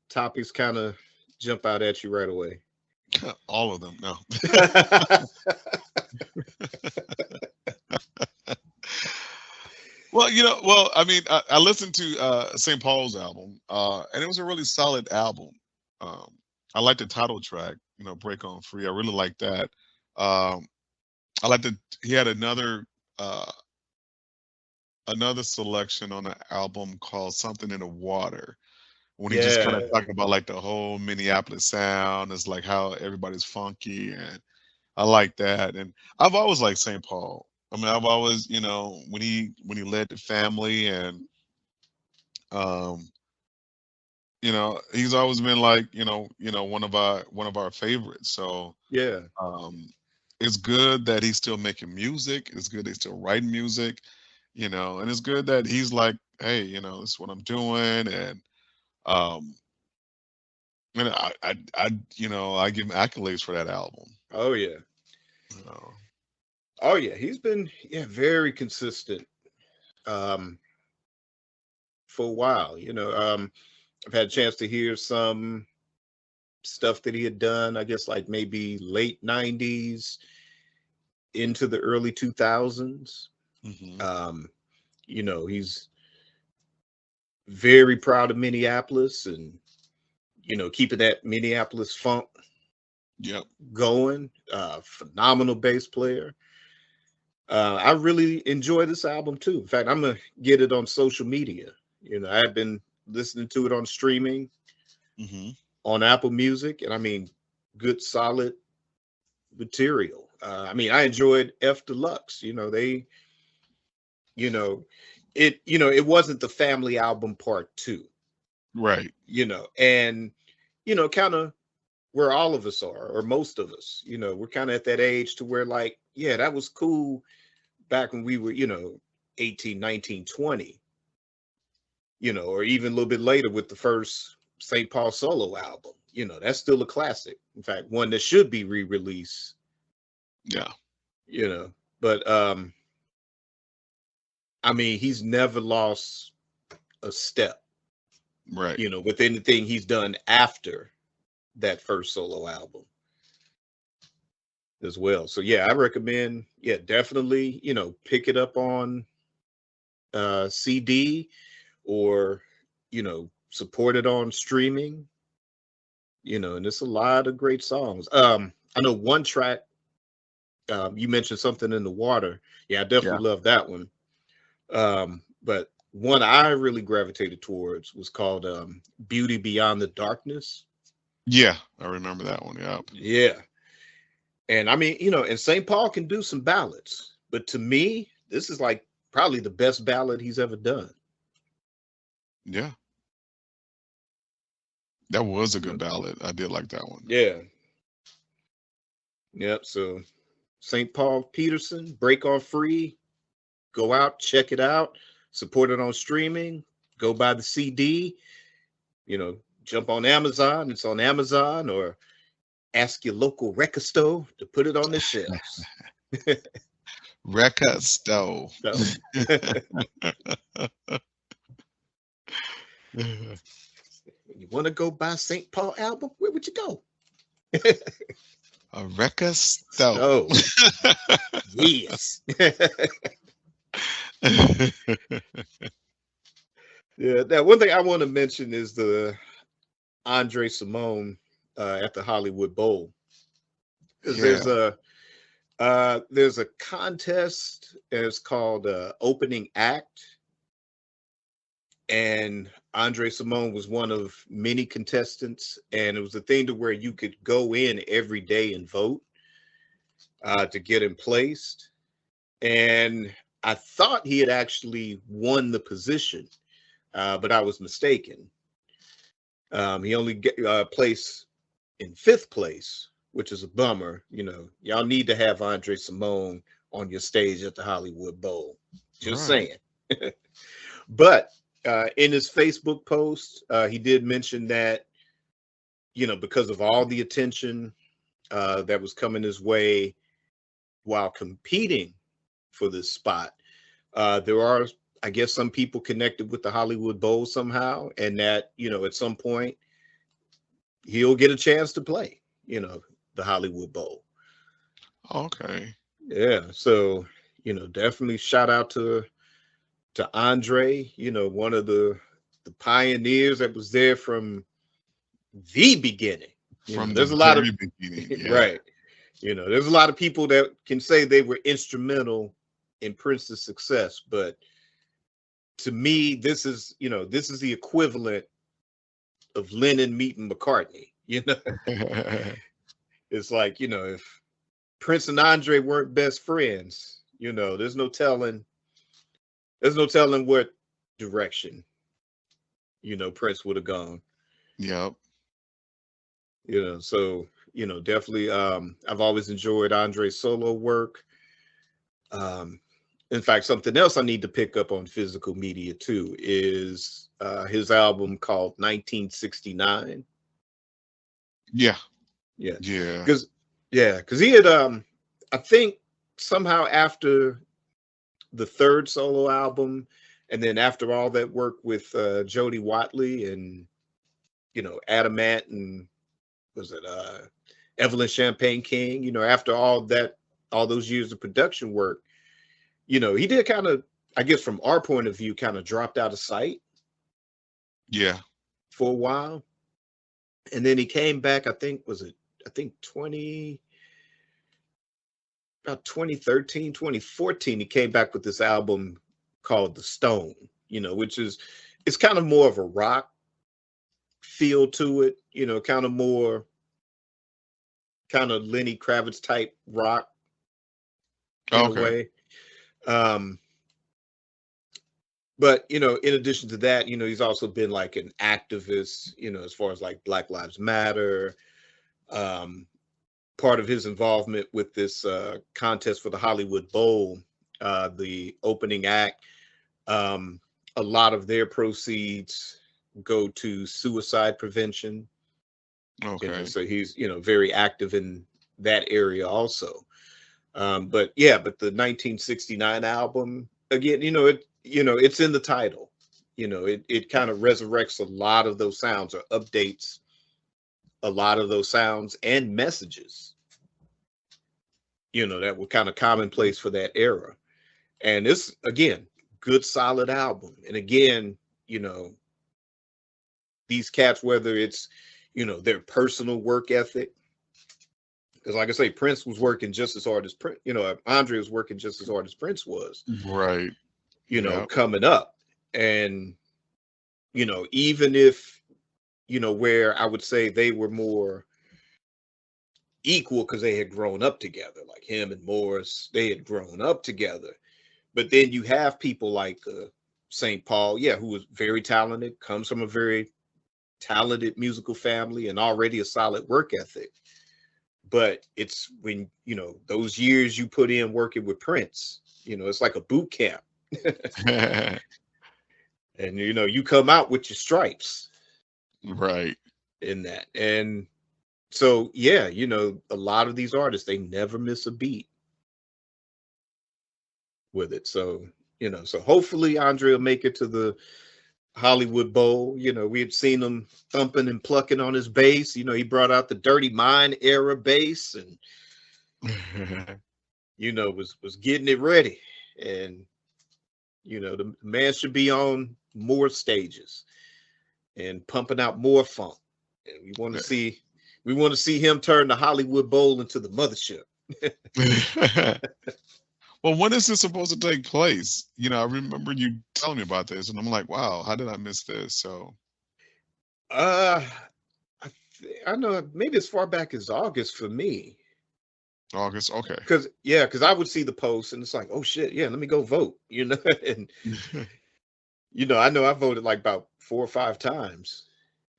topics kind of jump out at you right away? All of them, no. Well, I mean, I listened to St. Paul's album, and it was a really solid album. I like the title track, Break On Free. I really like that. I like that he had another selection on an album called Something in the Water, when he just kind of Yeah. talked about like the whole Minneapolis sound. It's like how everybody's funky, and I like that. And I've always liked St. Paul. I mean, I've always, when he led the family, and um, he's always been like, one of our favorites. So Yeah. it's good that he's still making music. It's good that he's still writing music, and it's good that he's like, hey, this is what I'm doing. And um and I give him accolades for that album. Oh, yeah. You know. Oh, yeah. He's been, very consistent for a while. I've had a chance to hear some stuff that he had done, I guess, like maybe late 90s into the early 2000s. Mhm. He's very proud of Minneapolis and, keeping that Minneapolis funk Yep. going. Phenomenal bass player. I really enjoy this album too. In fact, I'm going to get it on social media. I've been listening to it on streaming Mhm. on Apple Music, and I mean, good, solid material. I mean, I enjoyed F Deluxe. You know, it wasn't the family album part two, Right. and kind of where all of us are, or most of us, we're kind of at that age to where, like, yeah, that was cool back when we were, 18, 19, 20, or even a little bit later with the first St. Paul solo album. That's still a classic. In fact, one that should be re-released, Yeah. you know. But I mean, he's never lost a step, Right. with anything he's done after that first solo album as well. So yeah, I recommend, definitely, pick it up on CD, or support it on streaming, and it's a lot of great songs. I know one track, you mentioned Something in the Water. Yeah, I Yeah. definitely love that one. But one I really gravitated towards was called Beauty Beyond the Darkness. Yeah. I remember that one. Yeah. Yeah. And I mean, you know, and St. Paul can do some ballads, but to me, this is like probably the best ballad he's ever done. Yeah, that was a You good know, ballad. I did like that one. yeah. Yep. So St. Paul Peterson, Break On Free, go out, check it out, support it on streaming, go buy the CD, you know, jump on Amazon. It's on Amazon, or ask your local record store to put it on the shelves. Record stove. So, you want to go buy St. Paul album? Where would you go? A record stove. So, yes. Yeah, that one thing I want to mention is the Andre Simone at the Hollywood Bowl, because Yeah. there's a contest. It's called Opening Act, and Andre Simone was one of many contestants, and it was a thing to where you could go in every day and vote to get him placed. And I thought he had actually won the position, but I was mistaken. He only placed in fifth place, which is a bummer. You know, y'all need to have Andre Simone on your stage at the Hollywood Bowl. Just Right. saying. But in his Facebook post, he did mention that, you know, because of all the attention that was coming his way while competing for this spot, there are, I guess, some people connected with the Hollywood Bowl somehow, and that, you know, at some point he'll get a chance to play, you know, the Hollywood Bowl. Okay. Yeah. So, you know, definitely shout out to Andre, you know, one of the pioneers that was there from the beginning. You know, From the there's a lot of very beginning. Yeah. right. You know, there's a lot of people that can say they were instrumental in Prince's success, but to me, this is, you know, this is the equivalent of Lennon meeting McCartney. You know, it's like, you know, if Prince and Andre weren't best friends, you know, there's no telling what direction, you know, Prince would have gone. Yep. You know, so, you know, definitely I've always enjoyed Andre's solo work. Um in fact, something else I need to pick up on physical media too is his album called 1969. Yeah. Yeah. Yeah. Because he had I think somehow after the third solo album, and then after all that work with Jody Watley and, you know, Adamant, and was it Evelyn Champagne King, you know, after all that, all those years of production work, you know, he did kind of, I guess from our point of view, kind of dropped out of sight Yeah. for a while. And then he came back, I think 20, about 2013, 2014, he came back with this album called The Stone, you know, which is, it's kind of more of a rock feel to it, you know, kind of more, kind of Lenny Kravitz type rock in a Okay. way. Um, but, you know, in addition to that, you know, he's also been like an activist, you know, as far as like Black Lives Matter. Um, Part of his involvement with this contest for the Hollywood Bowl, the opening act, um, a lot of their proceeds go to suicide prevention. You know, Okay. so he's, you know, very active in that area also. But yeah, but the 1969 album, again, you know, it's in the title. You know, it kind of resurrects a lot of those sounds, or updates a lot of those sounds and messages, you know, that were kind of commonplace for that era. And this, again, good solid album. And again, you know, these cats, whether it's, you know, their personal work ethic, because like I say, Prince was working just as hard as Prince, you know, Andre was working just as hard as Prince was, Right. you know, Yep. coming up. And, you know, even if, you know, where I would say they were more, equal because they had grown up together. Like him and Morris, they had grown up together. But then you have people like St. Paul, yeah, who was very talented, comes from a very talented musical family and already a solid work ethic. But it's when, you know, those years you put in working with Prince, you know, it's like a boot camp. And, you know, you come out with your stripes Right. in that. And so, yeah, you know, a lot of these artists, they never miss a beat with it. So, you know, so hopefully Andre will make it to the Hollywood Bowl. You know, we had seen him thumping and plucking on his bass. You know, he brought out the Dirty Mind era bass and, you know, was getting it ready. And, you know, the man should be on more stages and pumping out more funk. And we want to see him turn the Hollywood Bowl into the mothership. Well, when is this supposed to take place? You know, I remember you telling me about this, and I'm like, wow, how did I miss this? So, Uh I know maybe as far back as August for me. August, okay. Because I would see the post and it's like, oh shit, yeah, let me go vote, you know. And you know I voted like about 4 or 5 times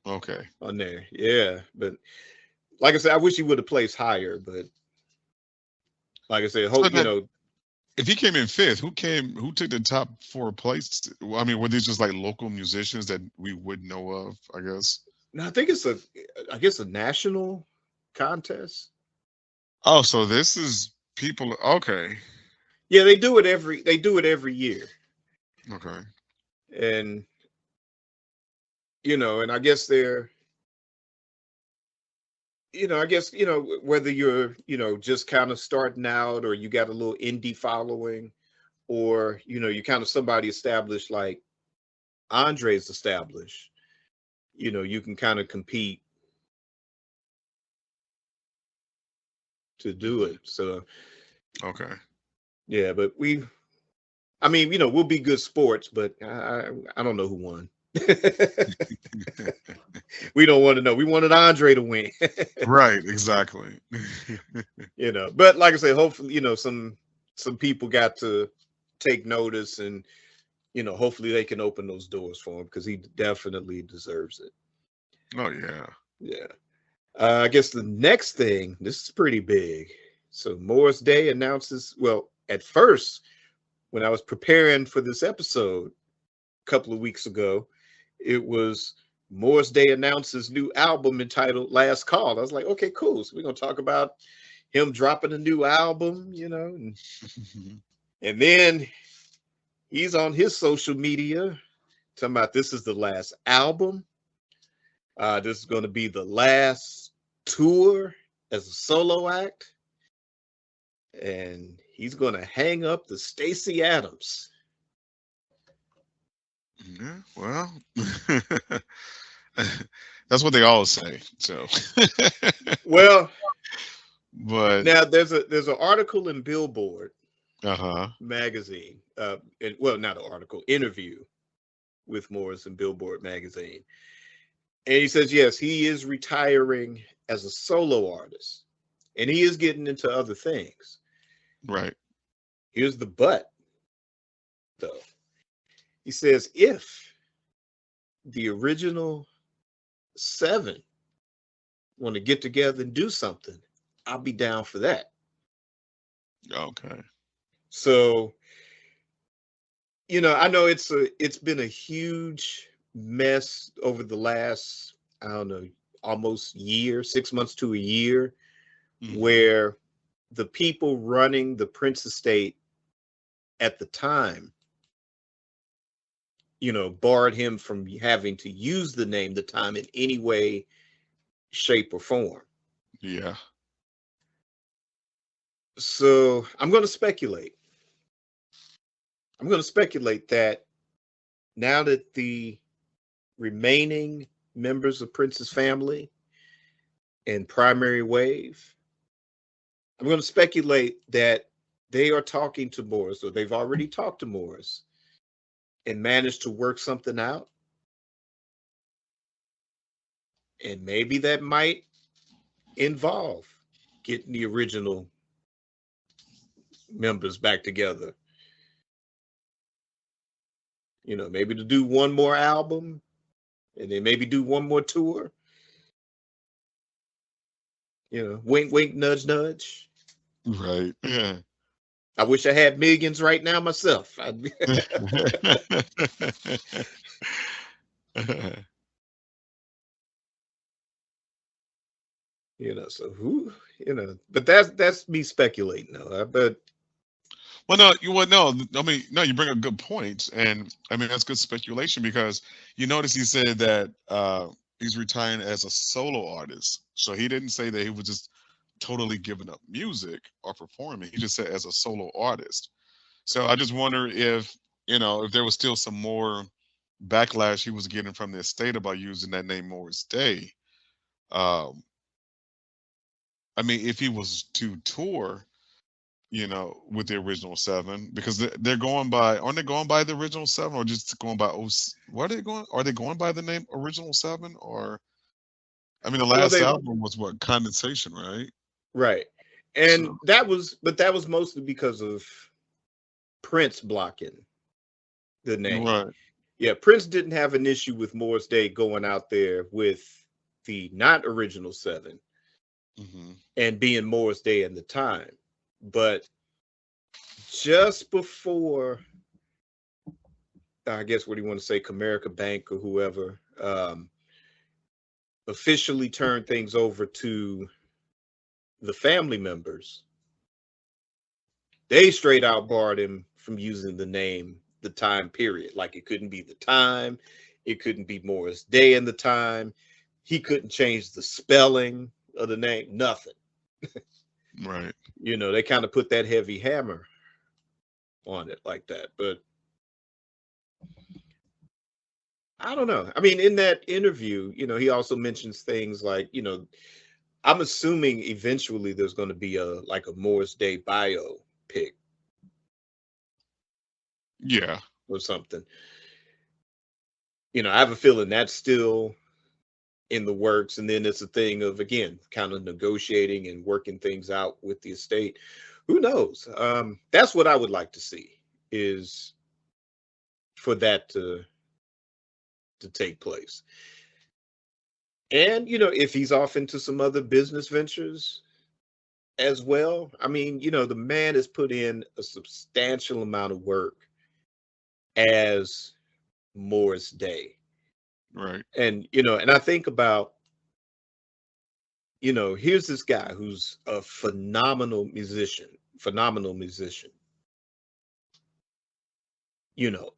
Okay. on there. Yeah. But like I said, I wish he would have placed higher, but like I said, So hope you then, know, if he came in fifth, who took the top four places? Well, I mean, were these just like local musicians that we would know of, I guess? no, I think it's I guess a national contest. Oh, so this is people. Okay. Yeah, they do it every year. Okay. And you know, and I guess they're you know, I guess, you know, whether you're, you know, just kind of starting out or you got a little indie following or, you know, you kind of somebody established like Andre's established, you know, you can kind of compete to do Hmm. it. So, Okay. yeah, but I mean, you know, we'll be good sports, but I don't know who won. We don't want to know. We wanted Andre to win. Right. Exactly. You know, but like I say, hopefully, you know, some people got to take notice and you know, hopefully they can open those doors for him because he definitely deserves it. Oh yeah. Yeah. I guess the next thing, this is pretty big. So Morris Day announces, well, at first, when I was preparing for this episode a couple of weeks ago, it was Morris Day announces new album entitled Last Call. I was like, okay, cool. So we're gonna talk about him dropping a new album, you know, and then he's on his social media talking about this is the last album. This is going to be the last tour as a solo act, and he's going to hang up the Stacey Adams. Yeah. Well, that's what they all say. So, Well, but now there's an article in Billboard uh-huh. magazine, and, well, not an article, interview with Morris in Billboard magazine, and he says yes, he is retiring as a solo artist, and he is getting into other things. Right. Here's the but, though. He says if the original seven want to get together and do something, I'll be down for that. Okay. So, you know, I know it's been a huge mess over the last, I don't know, almost year, 6 months to a year, Hmm. where the people running the Prince estate at the time, you know, barred him from having to use the name the time in any way, shape, or form. Yeah. So I'm going to speculate. I'm going to speculate that now that the remaining members of Prince's family and Primary Wave, I'm going to speculate that they are talking to Morris, or they've already talked to Morris and managed to work something out. And maybe that might involve getting the original members back together. You know, maybe to do one more album and then maybe do one more tour. You know, wink, wink, nudge, nudge. Right. Yeah. I wish I had millions right now myself. I'd be, you know, so who, you know, but that's me speculating though. But Well, no, no. I mean, no. You bring up good points, and I mean that's good speculation because you notice he said that he's retiring as a solo artist. So he didn't say that he was just totally giving up music or performing. He just said as a solo artist. So I just wonder if if there was still some more backlash he was getting from the estate about using that name Morris Day. Um, I mean, if he was to tour with the original seven, because they're going by, aren't they going by the original seven, or just going by what are they going? Are they going by the name original seven, or I mean, the well, last they album was what, Condensation, right? right, So and that was mostly because of Prince blocking the name. right, Yeah, Prince didn't have an issue with Morris Day going out there with the not original seven hmm and being Morris Day in the time, but just before, I guess what do you want to say, Comerica Bank or whoever officially turned things over to the family members, they straight out barred him from using the name, the time period. Like it couldn't be the time, it couldn't be Morris Day in the time. He couldn't change the spelling of the name, nothing. right, You know, they kind of put that heavy hammer on it like that. But I don't know. I mean, in that interview, you know, he also mentions things like, you know, I'm assuming eventually there's going to be a Morris Day bio pic yeah, or something. You know, I have a feeling that's still in the works. And then it's a thing of, again, kind of negotiating and working things out with the estate. Who knows? That's what I would like to see, is for that to take place. And, you know, if he's off into some other business ventures as well, I mean, you know, the man has put in a substantial amount of work as Morris Day. right, And, you know, and I think about, you know, here's this guy who's a phenomenal musician, you know,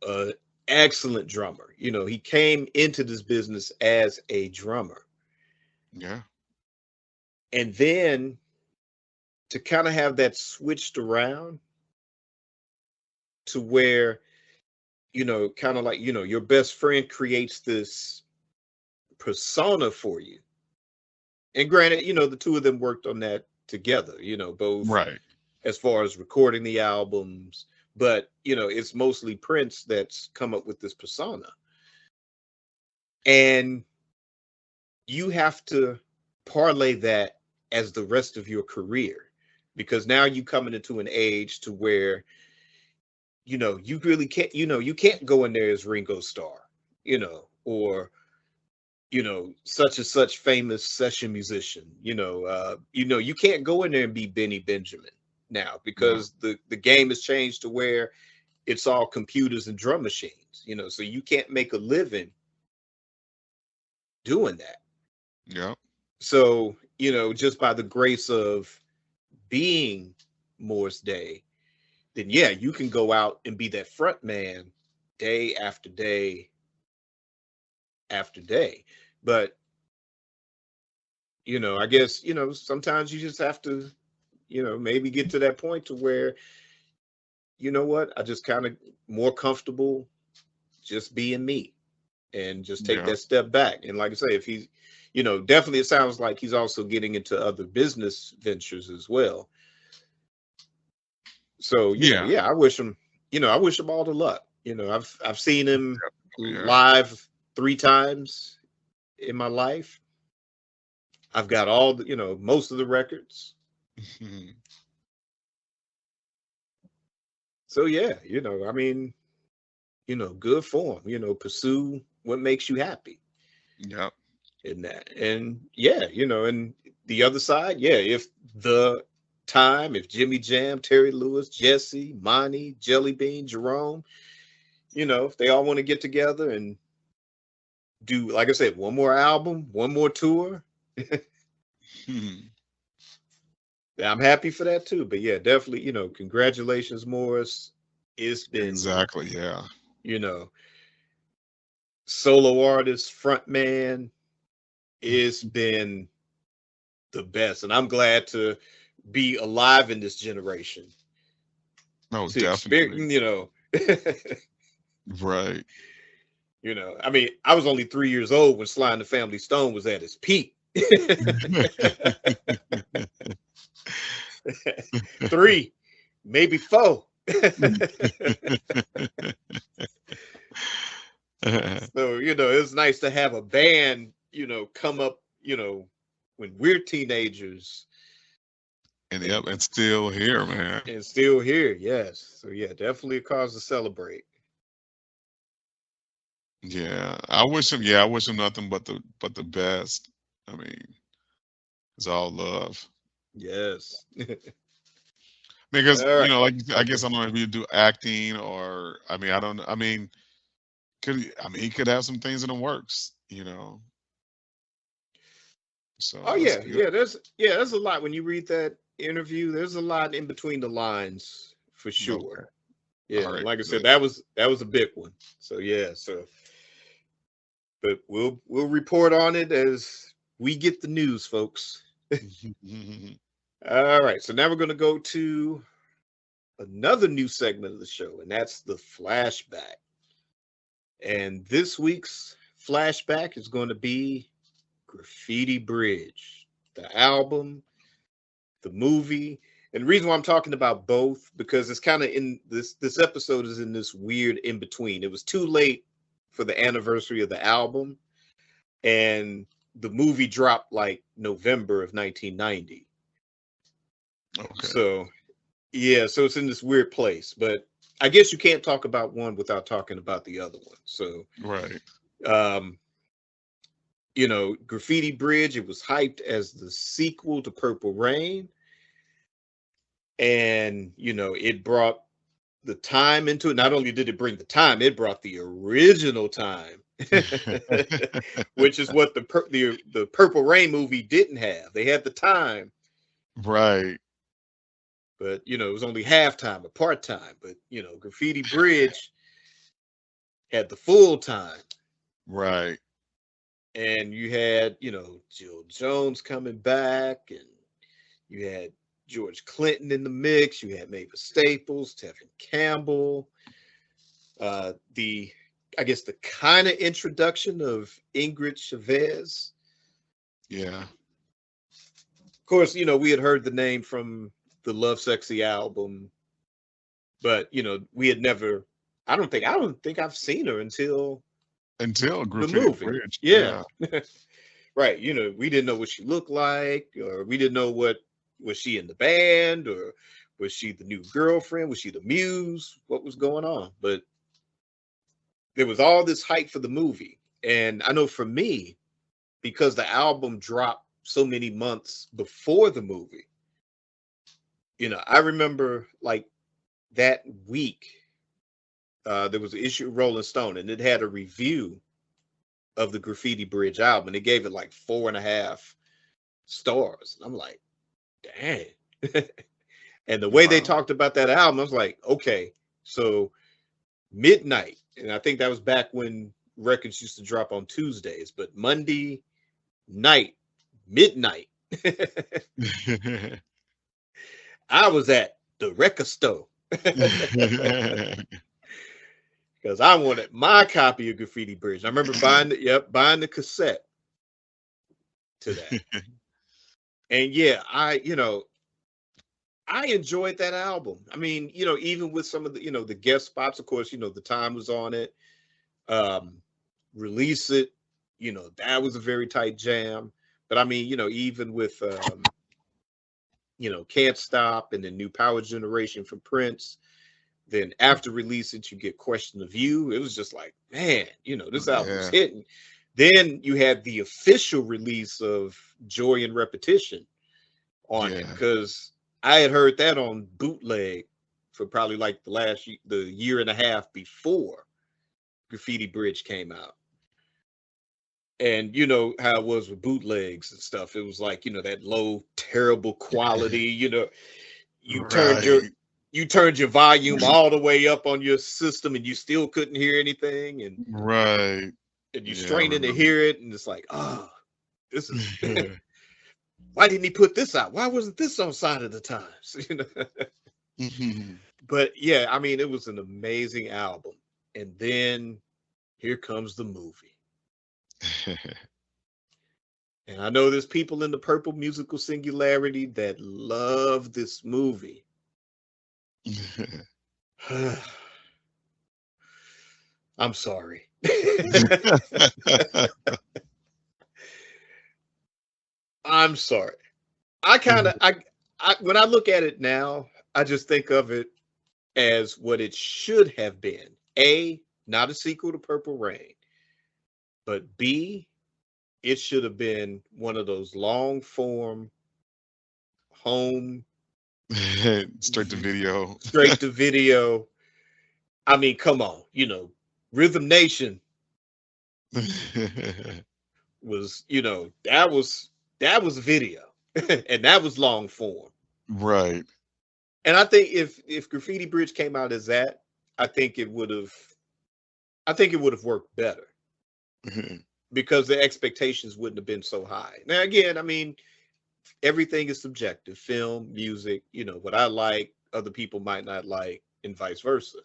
excellent drummer. You know, he came into this business as a drummer. yeah, And then to kind of have that switched around to where, you know, kind of like, you know, your best friend creates this persona for you. And granted, you know, the two of them worked on that together, you know, both right, as far as recording the albums, but, you know, it's mostly Prince that's come up with this persona. And you have to parlay that as the rest of your career, because now you coming into an age to where, you know, you really can't, you know, you can't go in there as Ringo Starr, you know, or, you know, such and such famous session musician, you know, you can't go in there and be Benny Benjamin now, no, because the game has changed to where it's all computers and drum machines, you know, so you can't make a living doing that. yeah, So, you know, just by the grace of being Morris Day, then yeah, you can go out and be that front man day after day after day. But, you know, I guess, you know, sometimes you just have to, you know, maybe get to that point to where, you know what, I just kind of more comfortable just being me and just take yeah, that step back. And like I say, if he's, you know, definitely it sounds like he's also getting into other business ventures as well. So, you know, yeah, yeah, I wish him, you know, I wish him all the luck. You know, I've seen him yeah, live 3 times in my life. I've got all the, you know, most of the records. So yeah, I mean, good form. Pursue what makes you happy Yep. in that. And yeah, and the other side, yeah, the if Jimmy Jam, Terry Lewis, Jesse, Monty, Jelly Bean, Jerome, if they all want to get together and do, like I said, one more album, one more tour, I'm happy for that too. But yeah, definitely, congratulations, Morris. It's been, Exactly. Yeah. you know, solo artist, front man. It's been the best. And I'm glad to be alive in this generation No, to definitely. experience, Right. I mean, I was only 3 years old when Sly and the Family Stone was at its peak. 3, maybe 4. So, it's nice to have a band, come up, when we're teenagers And yep, and and still here, man. still here. Yes. So yeah, definitely a cause to celebrate. Yeah. I wish him nothing but the best. I mean, it's all love. Yes. Because, All right. like I guess I don't know if you do acting or I don't he could have some things in the works. So Oh that's yeah, good. yeah. There's a lot when you read that interview. There's a lot in between the lines for sure. Okay. Yeah, All and right, like I said, good. that was a big one. So yeah, but we'll report on it as we get the news, folks. All right, so now we're going to go to another new segment of the show, and that's the flashback. And this week's flashback is going to be Graffiti Bridge, the album, the movie. And the reason why I'm talking about both, because it's kind of in this episode is in this weird in between. It was too late for the anniversary of the album, and the movie dropped like November of 1990. Okay. So yeah, so it's in this weird place. But I guess you can't talk about one without talking about the other one. So Right. um, Graffiti Bridge, it was hyped as the sequel to Purple Rain. And, it brought the time into it. Not only did it bring the time, it brought the original time, which is what the Purple Rain movie didn't have. They had the time, Right. but it was only halftime or part time. But Graffiti Bridge had the full time, Right. and you had Jill Jones coming back, and you had George Clinton in the mix. You had Mavis Staples, Tevin Campbell. The I guess the kind of introduction of Ingrid Chavez. Yeah. Of course, we had heard the name from the Love Sexy album, but we had never. I don't think I've seen her until Until the Graffiti movie. Bridge. Yeah, Yeah. right. We didn't know what she looked like, or we didn't know what was she in the band, or was she the new girlfriend? Was she the muse? What was going on? But there was all this hype for the movie, and I know for me, because the album dropped so many months before the movie. I remember like that week, there was an issue of Rolling Stone, and it had a review of the Graffiti Bridge album, and it gave it like 4.5 stars. And I'm like, dang. And the way they Wow. talked about that album, I was like, okay, so midnight, and I think that was back when records used to drop on Tuesdays, but Monday night, midnight, I was at the record store because I wanted my copy of Graffiti Bridge. I remember buying the cassette to that. And yeah, I enjoyed that album. I mean, even with some of the, the guest spots, of course, the time was on it. Um, Release It, that was a very tight jam. But I mean, even with Can't Stop, and then New Power Generation from Prince. Then after release it, you get Question of You. It was just like, man, this album was Yeah. hitting. Then you had the official release of Joy and Repetition on it, Yeah. because I had heard that on bootleg for probably like the year and a half before Graffiti Bridge came out. And you know how it was with bootlegs and stuff. It was like, that low, terrible quality. You turned your Right. you turned your volume all the way up on your system and you still couldn't hear anything. And Right. you Yeah, I straining to remember. hear it, and it's like, oh, this is why didn't he put this out? Why wasn't this on Side of the Times? But yeah, I mean, it was an amazing album. And then here comes the movie. And I know there's people in the Purple Musical Singularity that love this movie. I'm sorry. I'm sorry. I kind of I when I look at it now, I just think of it as what it should have been. A, not a sequel to Purple Rain, but B, it should have been one of those long form home Straight to video. straight to video. I mean, come on, Rhythm Nation was, that was video, and that was long form. Right. And I think if Graffiti Bridge came out as that, I think it would have worked better, because the expectations wouldn't have been so high. Now again, I mean, everything is subjective. Film, music, what I like, other people might not like, and vice versa.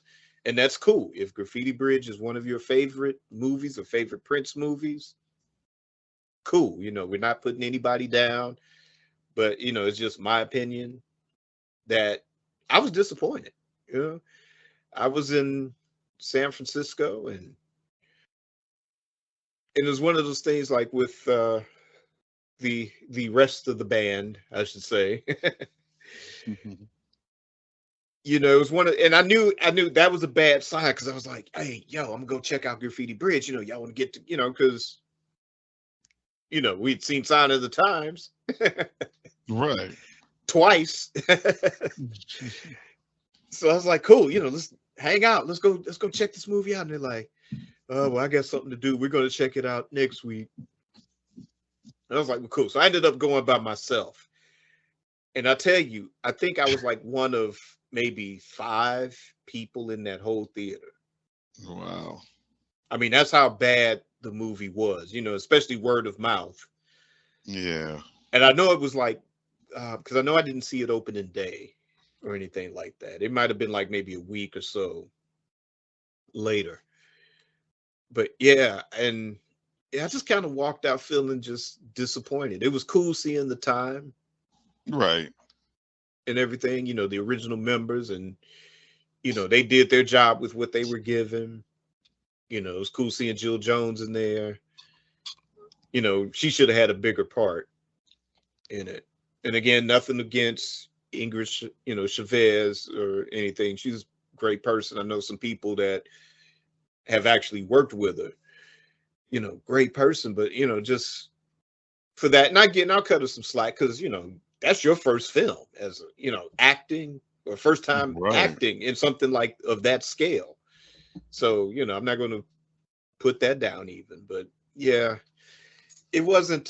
And that's cool. If Graffiti Bridge is one of your favorite movies or favorite Prince movies, cool. We're not putting anybody down, but it's just my opinion that I was disappointed. You know, I was in San Francisco, and it was one of those things like with the rest of the band, I should say. It was and I knew that was a bad sign, because I was like, hey, yo, I'm gonna go check out Graffiti Bridge. Y'all want to get to, because we'd seen Sign of the Times Right. twice. So I was like, cool, let's hang out. Let's go check this movie out. And they're like, oh, well, I got something to do. We're gonna check it out next week. And I was like, well, cool. So I ended up going by myself. And I tell you, I think I was like one of maybe 5 people in that whole theater. Wow. I mean, that's how bad the movie was, especially word of mouth. Yeah. And I know it was like, because I know I didn't see it opening day or anything like that. It might have been like maybe a week or so later. But yeah, and I just kind of walked out feeling just disappointed. It was cool seeing the time Right. and everything, the original members, and they did their job with what they were given. It was cool seeing Jill Jones in there. She should have had a bigger part in it. And again, nothing against Ingrid, Chavez or anything. She's a great person. I know some people that have actually worked with her. Great person, but just for that, not getting, I'll cut her some slack, because that's your first film as acting, or first time Right. acting in something like of that scale. So I'm not going to put that down even, but yeah, it wasn't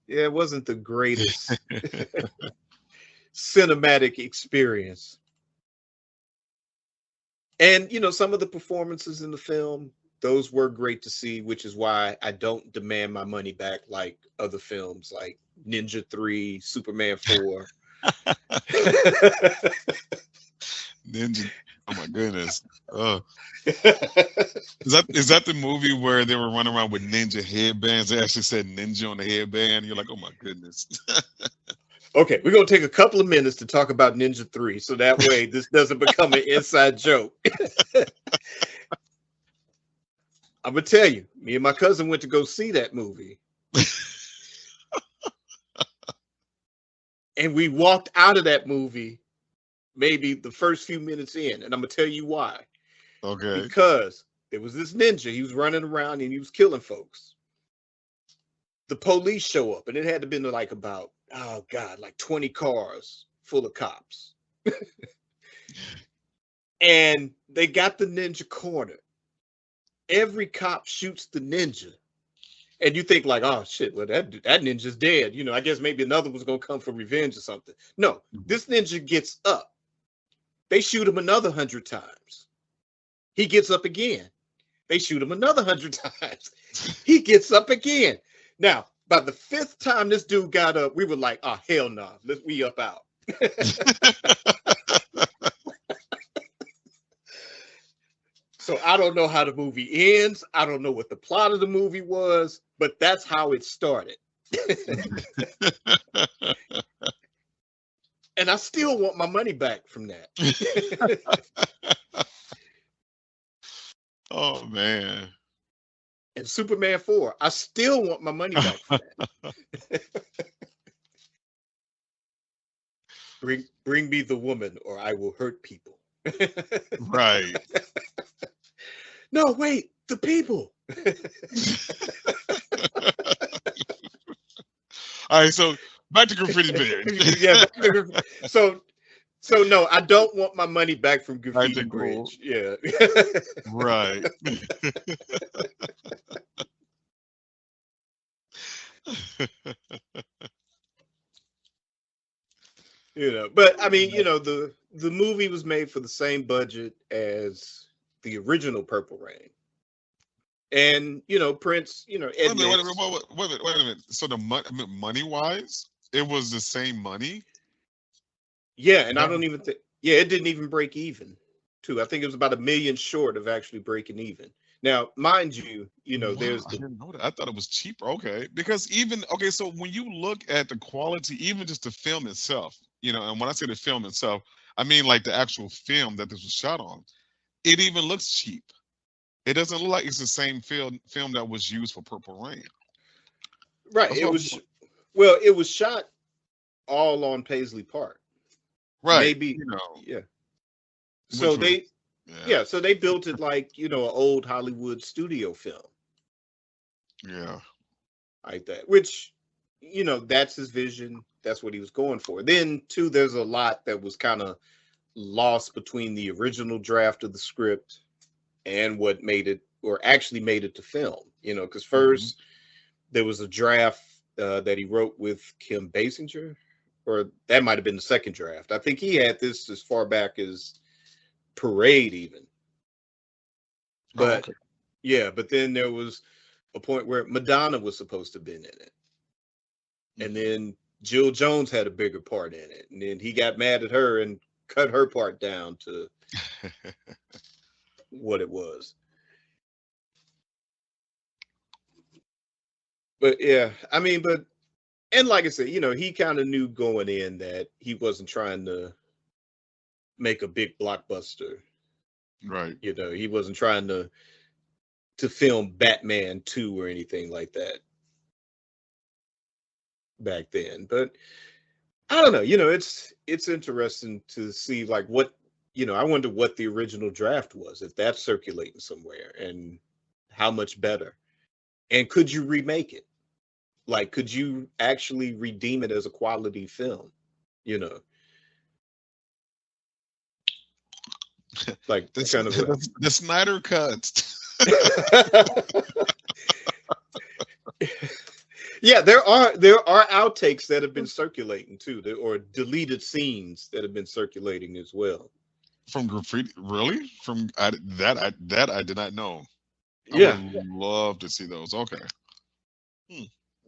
yeah, it wasn't the greatest cinematic experience. And some of the performances in the film, those were great to see, which is why I don't demand my money back like other films like Ninja 3, Superman 4. Ninja. Oh my goodness. Is that the movie where they were running around with ninja headbands? They actually said ninja on the headband. You're like, oh my goodness. Okay, we're going to take a couple of minutes to talk about Ninja 3, so that way this doesn't become an inside joke. I'm going to tell you, me and my cousin went to go see that movie. And we walked out of that movie maybe the first few minutes in, and I'm gonna tell you why. Okay. Because there was this ninja, he was running around and he was killing folks. The police show up, and it had to been like about, oh God, like 20 cars full of cops. And they got the ninja cornered. Every cop shoots the ninja. And you think like, oh shit, well that ninja's dead. I guess maybe another was gonna come for revenge or something. No, this ninja gets up. They shoot him another 100 times. He gets up again. They shoot him another 100 times. He gets up again. Now, by the 5th time this dude got up, we were like, oh hell no, we up out. So I don't know how the movie ends. I don't know what the plot of the movie was, but that's how it started. And I still want my money back from that. Oh man. And Superman 4, I still want my money back from that. Bring me the woman or I will hurt people. Right. No, wait, the people. All right, so back to Graffiti Bridge. Yeah. So no, I don't want my money back from Graffiti Bridge. Yeah. Right. But I mean, the movie was made for the same budget as the original Purple Rain. And Prince, Wait a minute. So the money wise, it was the same money. Yeah, and I don't even think. Yeah, it didn't even break even. Too, I think it was about $1 million short of actually breaking even. Now, mind you, Wow, there's I didn't know that. I thought it was cheaper. Okay, because so when you look at the quality, even just the film itself, and when I say the film itself, I mean like the actual film that this was shot on. It even looks cheap. It doesn't look like it's the same film that was used for Purple Rain. Right. It was shot all on Paisley Park. Right. Maybe. Yeah. So they built it like, an old Hollywood studio film. Yeah. Like that, which, that's his vision. That's what he was going for. Then, too, there's a lot that was kind of lost between the original draft of the script and what made it, or actually made it to film, because first there was a draft that he wrote with Kim Basinger, or that might have been the second draft. I think he had this as far back as Parade even. But but then there was a point where Madonna was supposed to have been in it. And then Jill Jones had a bigger part in it. And then he got mad at her and cut her part down to what it was. But yeah, I mean, and like I said, he kind of knew going in that he wasn't trying to make a big blockbuster. Right. He wasn't trying to film Batman 2 or anything like that back then. But I don't know, it's interesting to see like what, I wonder what the original draft was, if that's circulating somewhere, and how much better. And could you remake it? Like, could you actually redeem it as a quality film? Like the kind of the Snyder Cut. Yeah, there are outtakes that have been circulating too, or deleted scenes that have been circulating as well. From Graffiti, really? That I did not know. Yeah, I would love to see those. Okay.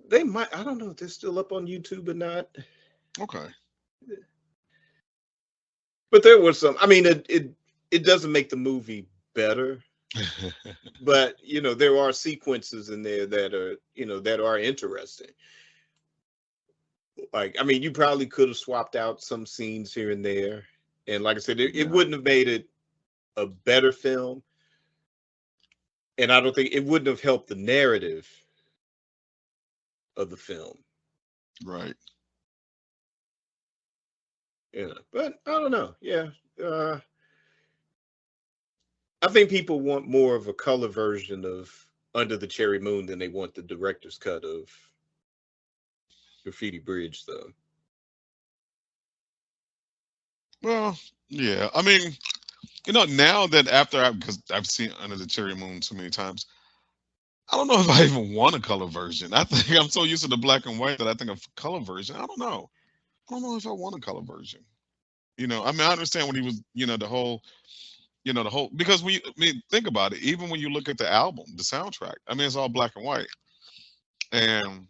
They might. I don't know if they're still up on YouTube or not. Okay. But there was some. I mean, it doesn't make the movie better, but there are sequences in there that are that are interesting. Like, I mean, you probably could have swapped out some scenes here and there, and like I said, it wouldn't have made it a better film, and I don't think it wouldn't have helped the narrative of the film. Right. But I don't know. Yeah, I think people want more of a color version of Under the Cherry Moon than they want the director's cut of Graffiti Bridge, though. Well, yeah. I mean, now that because I've seen Under the Cherry Moon so many times, I don't know if I even want a color version. I think I'm so used to the black and white that I think a color version. I don't know. I don't know if I want a color version. I mean, I understand when he was, the whole because I mean, think about it. Even when you look at the album, the soundtrack, I mean, it's all black and white. And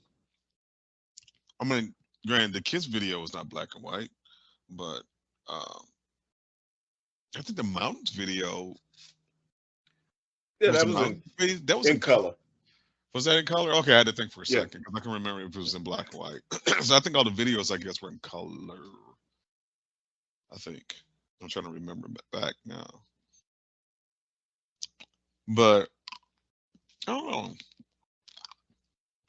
I mean, granted, the Kiss video was not black and white, but um, I think the Mountains video Yeah, was that the was Mountains video, that was in in color. color. Was that in color? Okay, I had to think for a Yeah. second because I can remember if it was in black and white. So I think all the videos, I guess, were in color. I think I'm trying to remember back now, but I don't know.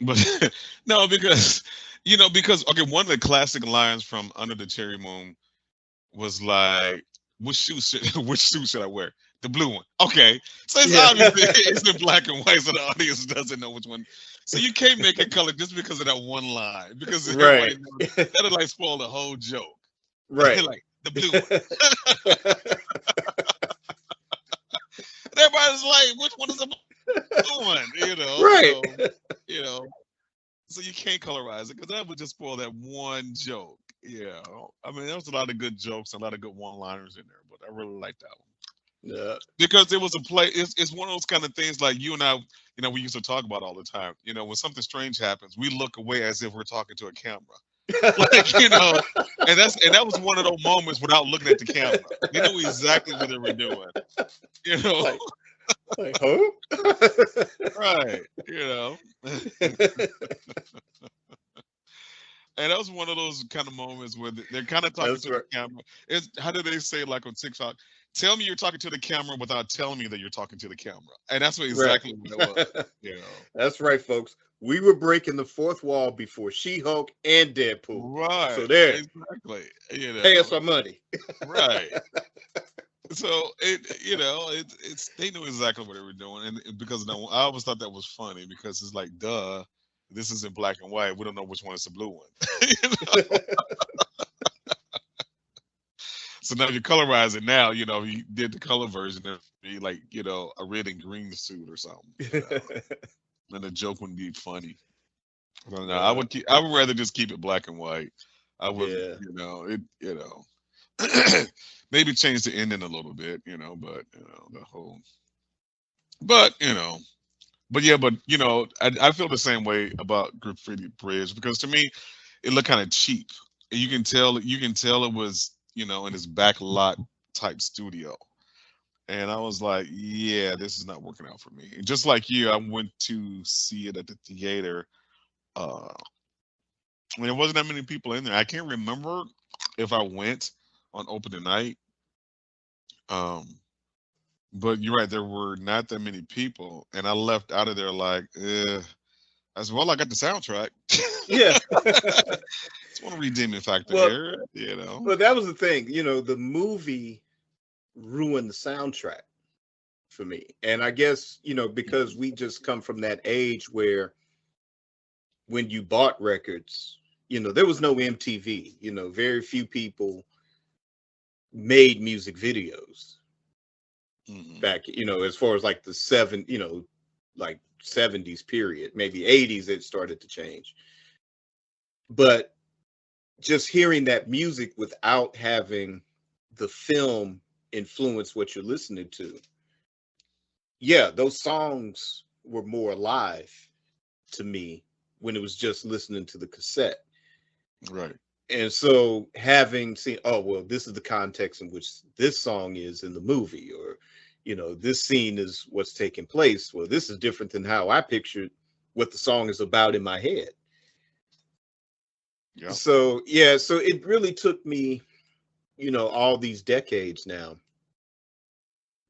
But no, because okay, one of the classic lines from Under the Cherry Moon was like, which suit should I wear? The blue one. Okay. So it's Yeah. obviously it's in black and white, so the audience doesn't know which one. So you can't make it color just because of that one line. Because everybody Right. knows that'll like spoil the whole joke. Right. Like the blue one. And everybody's like, which one is the blue one? Right. So, so you can't colorize it because that would just spoil that one joke. Yeah. I mean, there was a lot of good jokes, a lot of good one-liners in there, but I really liked that one. Yeah. Because it was a play. It's one of those kind of things like you and I, we used to talk about all the time. When something strange happens, we look away as if we're talking to a camera. Like, and that was one of those moments without looking at the camera. They knew exactly what they were doing. Like who? Right. And that was one of those kind of moments where they're kind of talking That's to right. the camera. How do they say like on TikTok? Tell me you're talking to the camera without telling me that you're talking to the camera. And that's exactly what it was. That's right, folks. We were breaking the fourth wall before She-Hulk and Deadpool. Right. So there. Exactly. Pay us our money. Right. So it's they knew exactly what they were doing, and because of that, I always thought that was funny because it's like, duh, this is in black and white. We don't know which one is the blue one. So now you colorize it. Now you did the color version of be like a red and green suit or something, and the joke wouldn't be funny. I don't know. I would rather just keep it black and white. I would, maybe change the ending a little bit, but the whole, but I feel the same way about Graffiti Bridge because to me it looked kind of cheap. You can tell it was in this back lot type studio, and I was like, yeah, this is not working out for me. And just like you, I went to see it at the theater. There wasn't that many people in there. I can't remember if I went on opening night. But you're right, there were not that many people, and I left out of there like, as well. I got the soundtrack. Yeah, it's one redeeming factor here. But that was the thing. The movie ruined the soundtrack for me, and I guess because we just come from that age where when you bought records, there was no MTV. Very few people made music videos back, as far as like the like 70s period, maybe 80s, it started to change. But just hearing that music without having the film influence what you're listening to, yeah, those songs were more alive to me when it was just listening to the cassette. Right. And so having seen, oh, well, this is the context in which this song is in the movie, or, this scene is what's taking place. Well, this is different than how I pictured what the song is about in my head. Yeah. So, yeah, so it really took me, all these decades now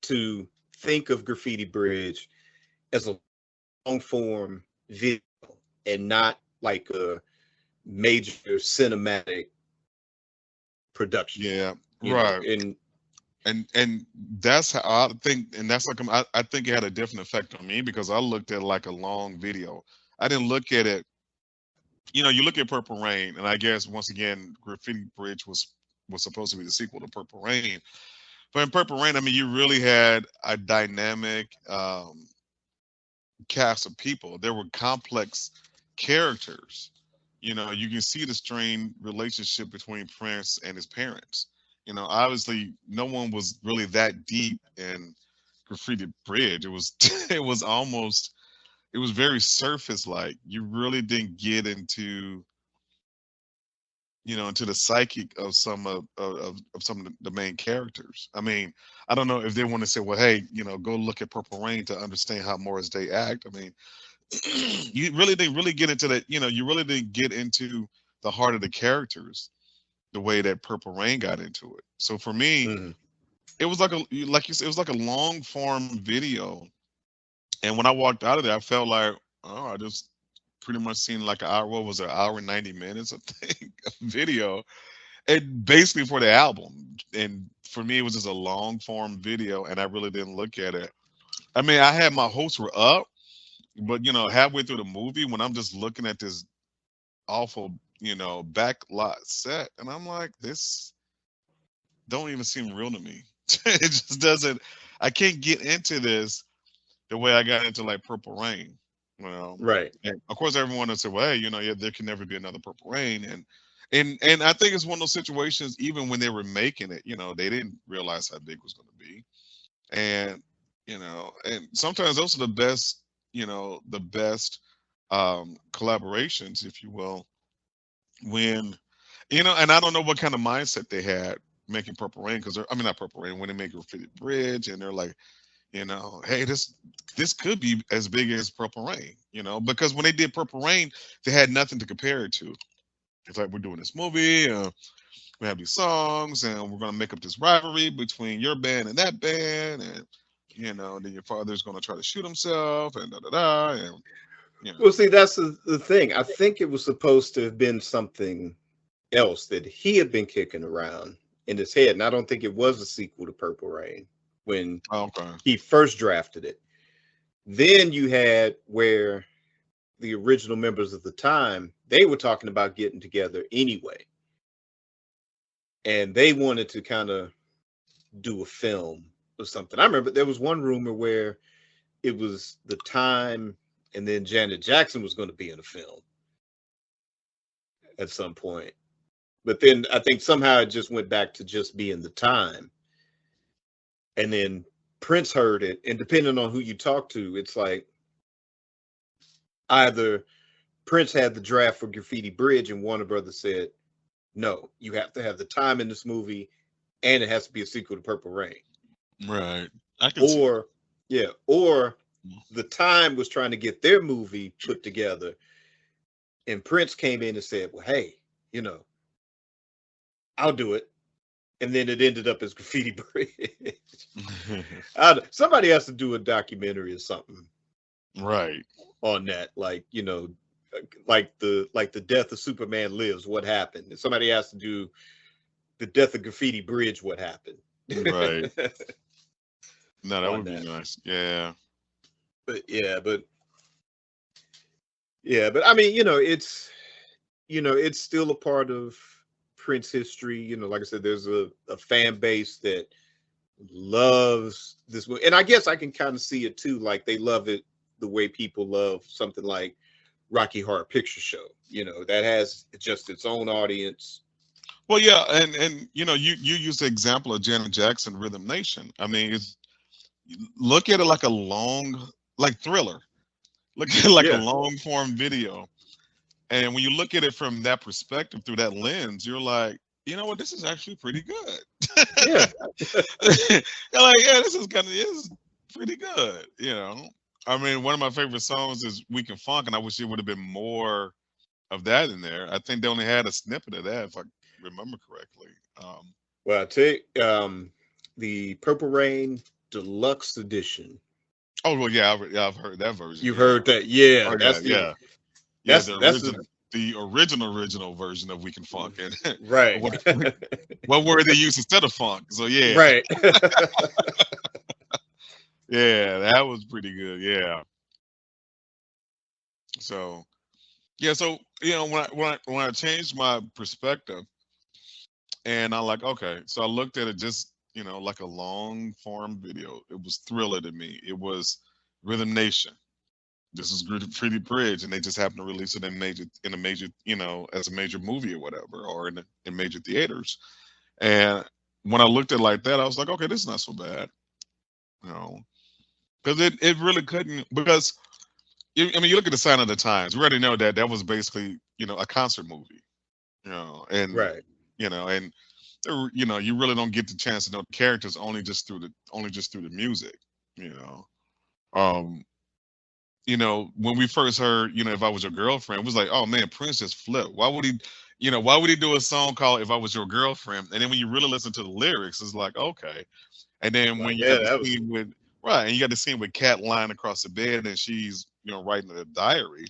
to think of Graffiti Bridge as a long form video and not like a major cinematic production. Yeah, You know, right. and And that's how I think, and that's like I think it had a different effect on me because I looked at like a long video. I didn't look at it. You look at Purple Rain, and I guess once again, Graffiti Bridge was supposed to be the sequel to Purple Rain. But in Purple Rain, I mean, you really had a dynamic cast of people. There were complex characters. You can see the strained relationship between Prince and his parents. Obviously, no one was really that deep in Graffiti Bridge. It was, it was very surface like. You really didn't get into the psychic of some of the main characters. I mean, I don't know if they want to say, well, hey, go look at Purple Rain to understand how Morris Day act. I mean, you really didn't really get into that. You really didn't get into the heart of the characters the way that Purple Rain got into it. So for me, mhm. it was like you said, it was like a long form video. And when I walked out of there, I felt like, oh, I just pretty much seen like an hour. What was it, an hour and 90 minutes? I think of video. And basically for the album. And for me, it was just a long form video, and I really didn't look at it. I mean, I had my hopes were up, but halfway through the movie, when I'm just looking at this awful, backlot set, and I'm like, this don't even seem real to me. It just doesn't. I can't get into this the way I got into like Purple Rain. Right. And of course, everyone would say, "Well, hey, yeah, there can never be another Purple Rain," and I think it's one of those situations. Even when they were making it, they didn't realize how big it was going to be, and and sometimes those are the best collaborations, if you will, when and I don't know what kind of mindset they had making Purple Rain, because I mean, not Purple Rain, when they make Graffiti Bridge, and they're like, hey, this could be as big as Purple Rain, because when they did Purple Rain, they had nothing to compare it to. It's like, we're doing this movie, we have these songs, and we're gonna make up this rivalry between your band and that band, and then your father's gonna try to shoot himself, and da da da, and Well, see, that's the thing. I think it was supposed to have been something else that he had been kicking around in his head, and I don't think it was a sequel to Purple Rain when okay, he first drafted it. Then you had where the original members of the time, they were talking about getting together anyway, and they wanted to kind of do a film or something. I remember there was one rumor where it was the time, and then Janet Jackson was going to be in a film at some point. But then I think somehow it just went back to just being the time. And then Prince heard it, and depending on who you talk to, it's like either Prince had the draft for Graffiti Bridge, and Warner Brothers said, no, you have to have the time in this movie, and it has to be a sequel to Purple Rain. right, I can see. Or, yeah, or the time was trying to get their movie put together, and Prince came in and said, well, hey, I'll do it. And then it ended up as Graffiti Bridge. Somebody has to do a documentary or something Right. on that, like the death of Superman Lives, what happened. And somebody has to do the death of Graffiti Bridge, what happened. Right. No, that On would be that. nice. Yeah. But I mean, it's still a part of Prince history. Like I said, there's a fan base that loves this movie, and I guess I can kind of see it too. Like, they love it the way people love something like Rocky Horror Picture Show. That has just its own audience. Well, yeah, and you use the example of Janet Jackson, Rhythm Nation. I mean, look at it like a long, like Thriller. Look at it like a Yeah, long form video. And when you look at it from that perspective, through that lens, you're like, you know what, this is actually pretty good. yeah. You're like, yeah, this is pretty good. I mean, one of my favorite songs is Weak and Funk, and I wish there would have been more of that in there. I think they only had a snippet of that, if I remember correctly. Well, I tell you, the Purple Rain Deluxe Edition. Oh well, yeah, I've heard that version. You've Yeah. heard that? Yeah, Oh yeah, yeah, yeah. that's The that's the original. the original version of Weekend Funk and Right. what word they used instead of funk. So yeah, Right. yeah, that was pretty good. Yeah. So yeah, so when I changed my perspective and I like, okay, so I looked at it just, like a long form video. It was Thriller to me. It was Rhythm Nation. This is Graffiti Bridge, and they just happened to release it in a major, as a major movie or whatever, or in major theaters. And when I looked at it like that, I was like, okay, this is not so bad, you know, because it really couldn't because I mean, you look at the Sign of the Times. We already know that that was basically, a concert movie, and Right. and you really don't get the chance to know the characters only just through the music, you know. Um, when we first heard, If I Was Your Girlfriend, it was like, oh man, Prince just flipped. Why would he do a song called If I Was Your Girlfriend? And then when you really listen to the lyrics, it's like, okay. And then Like, when you yeah, got the that was scene with right, and you got the scene with Cat lying across the bed and she's, writing a diary,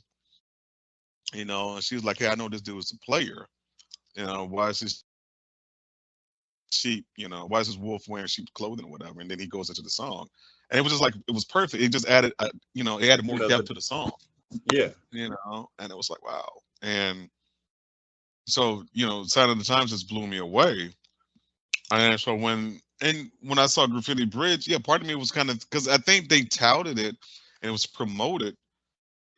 and she's like, hey, I know this dude is a player. Why is this why is this wolf wearing sheep clothing or whatever? And then he goes into the song. And it was just like it was perfect. It just added it added more depth to the song. yeah. And it was like, wow. And so, Sign of the Times just blew me away. And so when I saw Graffiti Bridge, yeah, part of me was kind of because I think they touted it and it was promoted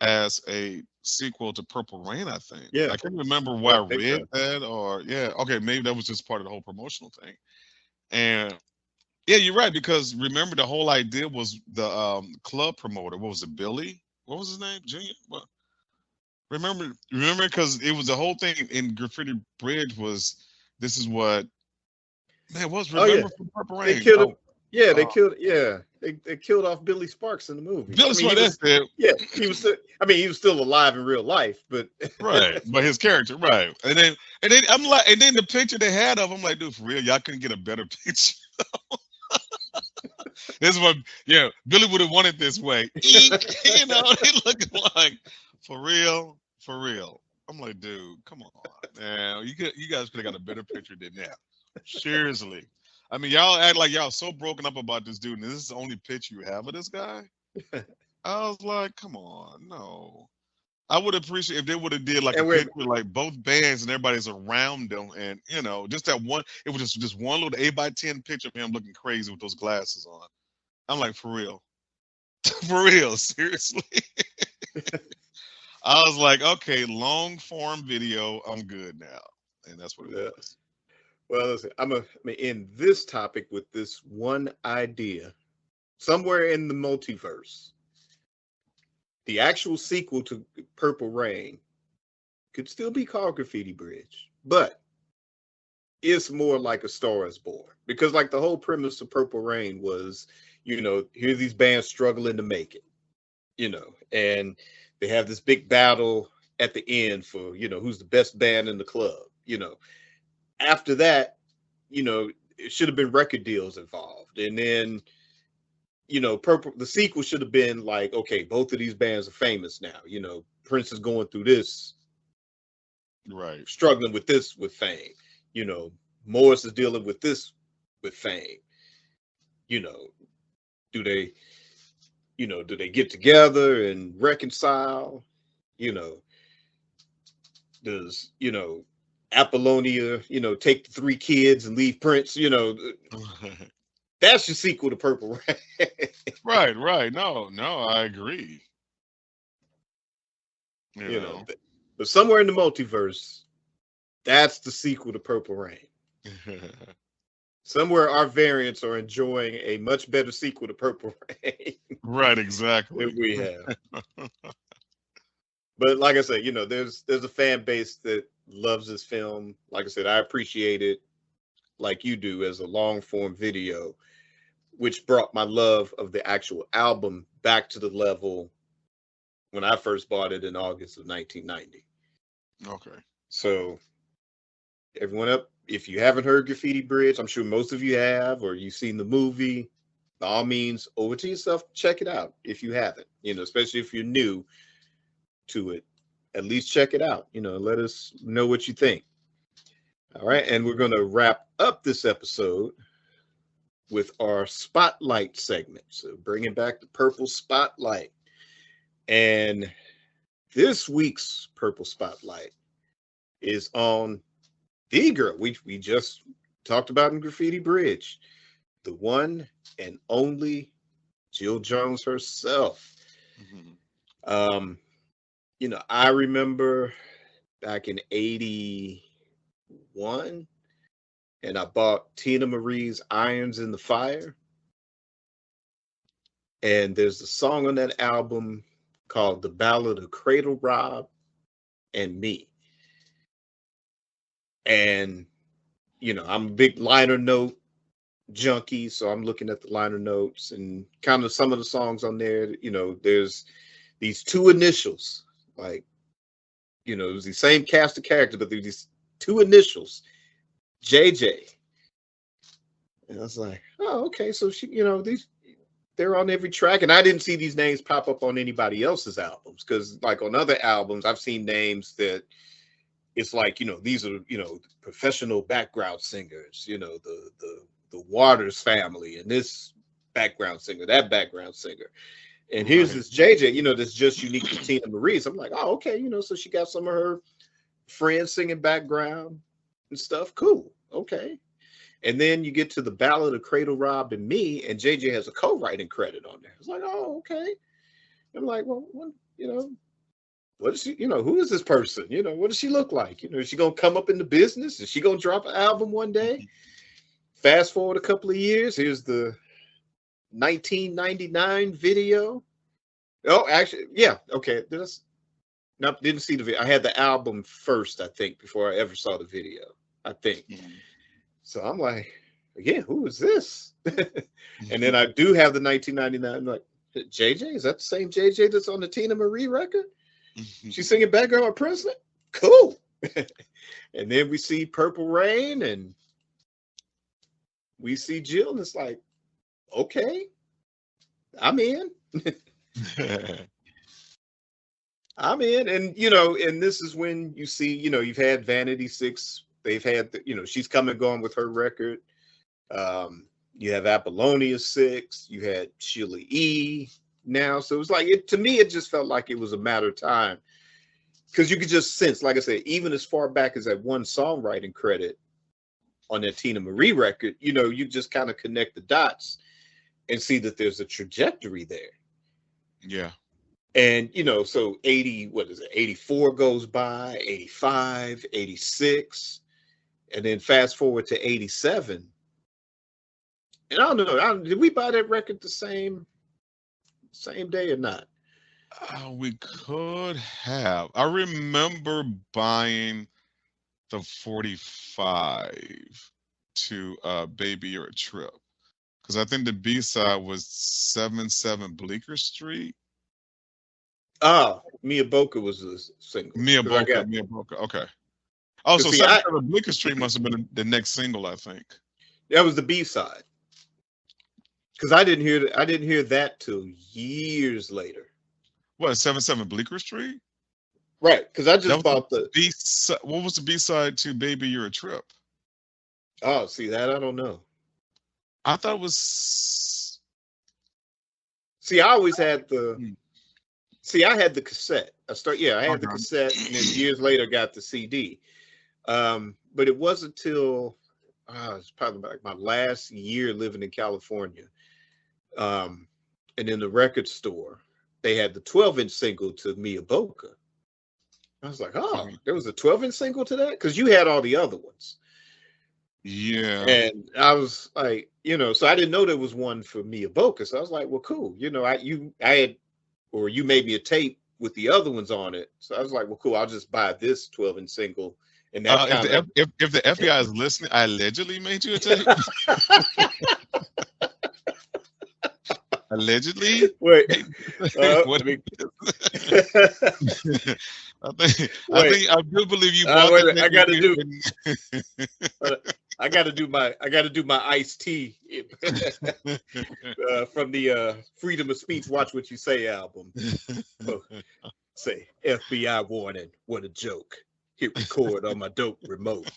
as a sequel to Purple Rain, I think. Yeah. I can't remember Yeah, why I I think read so. that or yeah, okay, maybe that was just part of the whole promotional thing. And yeah, you're right, because remember the whole idea was the club promoter. What was it, Billy? What was his name? Junior? What? Remember, because it was the whole thing in Graffiti Bridge was this is what man was Oh yeah. remember from Purple They Rain. killed him. Oh, Yeah, they uh, killed. Yeah, they killed off Billy Sparks in the movie. I Billy mean, he Smart. That's was. it. Yeah, he was. Still, I mean, he was still alive in real life, but Right, but his character, right, and then I'm like, and then the picture they had of him, like, dude, for real, y'all couldn't get a better picture. This is what, yeah, Billy would have wanted this way. Eek, he looking like for real, for real. I'm like, dude, come on, man. You guys could have got a better picture than that. Seriously. I mean, y'all act like y'all so broken up about this dude, and this is the only picture you have of this guy. I was like, come on, no. I would appreciate if they would have did like a and we're picture, like both bands and everybody's around them, and just that one. It was just one little 8x10 picture of him looking crazy with those glasses on. I'm like, for real, for real, seriously. I was like, okay, long form video, I'm good now, and that's what it yeah. was. Well, listen, I'm gonna end this topic with this one idea. Somewhere in the multiverse, the actual sequel to Purple Rain could still be called Graffiti Bridge, but it's more like A Star Is Born, because like the whole premise of Purple Rain was, here are these bands struggling to make it, and they have this big battle at the end for, who's the best band in the club. After that, it should have been record deals involved, and then Purple, the sequel should have been like, okay, both of these bands are famous now. Prince is going through this, Right. struggling with this with fame. You know, Morris is dealing with this with fame. You know, do they, do they get together and reconcile? You know, does, Apollonia, take the three kids and leave Prince? That's your sequel to Purple Rain. Right, right. No, no, I agree. You you know, know. but somewhere in the multiverse, that's the sequel to Purple Rain. Somewhere our variants are enjoying a much better sequel to Purple Rain Right, than exactly. we have. But like I said, there's a fan base that loves this film. Like I said, I appreciate it like you do as a long form video, which brought my love of the actual album back to the level when I first bought it in August of 1990. Okay. So everyone up, if you haven't heard Graffiti Bridge, I'm sure most of you have, or you've seen the movie, by all means, over to yourself, check it out if you haven't, especially if you're new to it. at least check it out. Let us know what you think. All right, and we're going to wrap up this episode with our spotlight segment. So bringing back the Purple Spotlight. And this week's Purple Spotlight is on the girl we just talked about in Graffiti Bridge, the one and only Jill Jones herself. Mm-hmm. I remember back in 81, and I bought Tina Marie's Irons in the Fire. And there's a song on that album called The Ballad of Cradle Rob and Me. And, I'm a big liner note junkie, so I'm looking at the liner notes and kind of some of the songs on there. There's these two initials, like, it was the same cast of characters, but there's these two initials, JJ. And I was like, oh, okay. So she, they're on every track. And I didn't see these names pop up on anybody else's albums, because like on other albums, I've seen names that it's like, these are, professional background singers, the Waters family, and this background singer, that background singer. And here's this JJ, that's just unique to Tina Marie. So I'm like, oh, okay, so she got some of her friends singing background and stuff. Cool. Okay. And then you get to the Ballad of Cradle Rob and Me, and JJ has a co-writing credit on there. It's like, oh, okay. I'm like, well, what is she, who is this person? What does she look like? Is she going to come up in the business? Is she going to drop an album one day? Fast forward a couple of years. Here's the 1999 video. Oh, actually, yeah. Okay. Didn't see the video. I had the album first, I think, before I ever saw the video, I think. Mm-hmm. So I'm like, again, who is this? And then I do have the 1999. I'm like, JJ? Is that the same JJ that's on the Tina Marie record? She's singing Background with President? Cool. And then we see Purple Rain and we see Jill, and it's like, okay, I'm in. I'm in. And, and this is when you see, you've had Vanity 6. They've had, she's come and gone with her record. You have Apollonia 6. You had Sheila E. now. So it was like, to me, it just felt like it was a matter of time. Because you could just sense, like I said, even as far back as that one songwriting credit on that Tina Marie record, you just kind of connect the dots and see that there's a trajectory there. Yeah. And, so 84 goes by, 85, 86, and then fast forward to 87. And I don't know, did we buy that record the same day or not? We could have. I remember buying the 45 to Baby You're a Trip, because I think the B-side was 77 Bleecker Street. Oh, Mia Boca was a single. Mia Boca. Okay. Oh, so 77 Bleecker Street must have been the next single, I think. That was the B-side. Because I didn't hear that till years later. What, 77 Bleecker Street? Right, because I just bought the B-side. What was the B-side to Baby You're a Trip? Oh, see, that I don't know. I thought it was. See, I always had the. See, I had the cassette. I had the cassette, and then years later got the CD. But it wasn't till it's probably like my last year living in California. And in the record store, they had the 12-inch single to Mia Boca. I was like, oh, there was a 12-inch single to that? Because you had all the other ones. Yeah. And I was like, so I didn't know there was one for Mia Boca. So I was like, well, cool. You made me a tape with the other ones on it. So I was like, well, cool. I'll just buy this 12-inch single. And that if the FBI is listening, I allegedly made you a tape. Allegedly? Wait. What? I do believe you bought wait, I gotta do my iced tea from the Freedom of Speech Watch What You Say album. Say, FBI warning, what a joke. Hit record on my dope remote.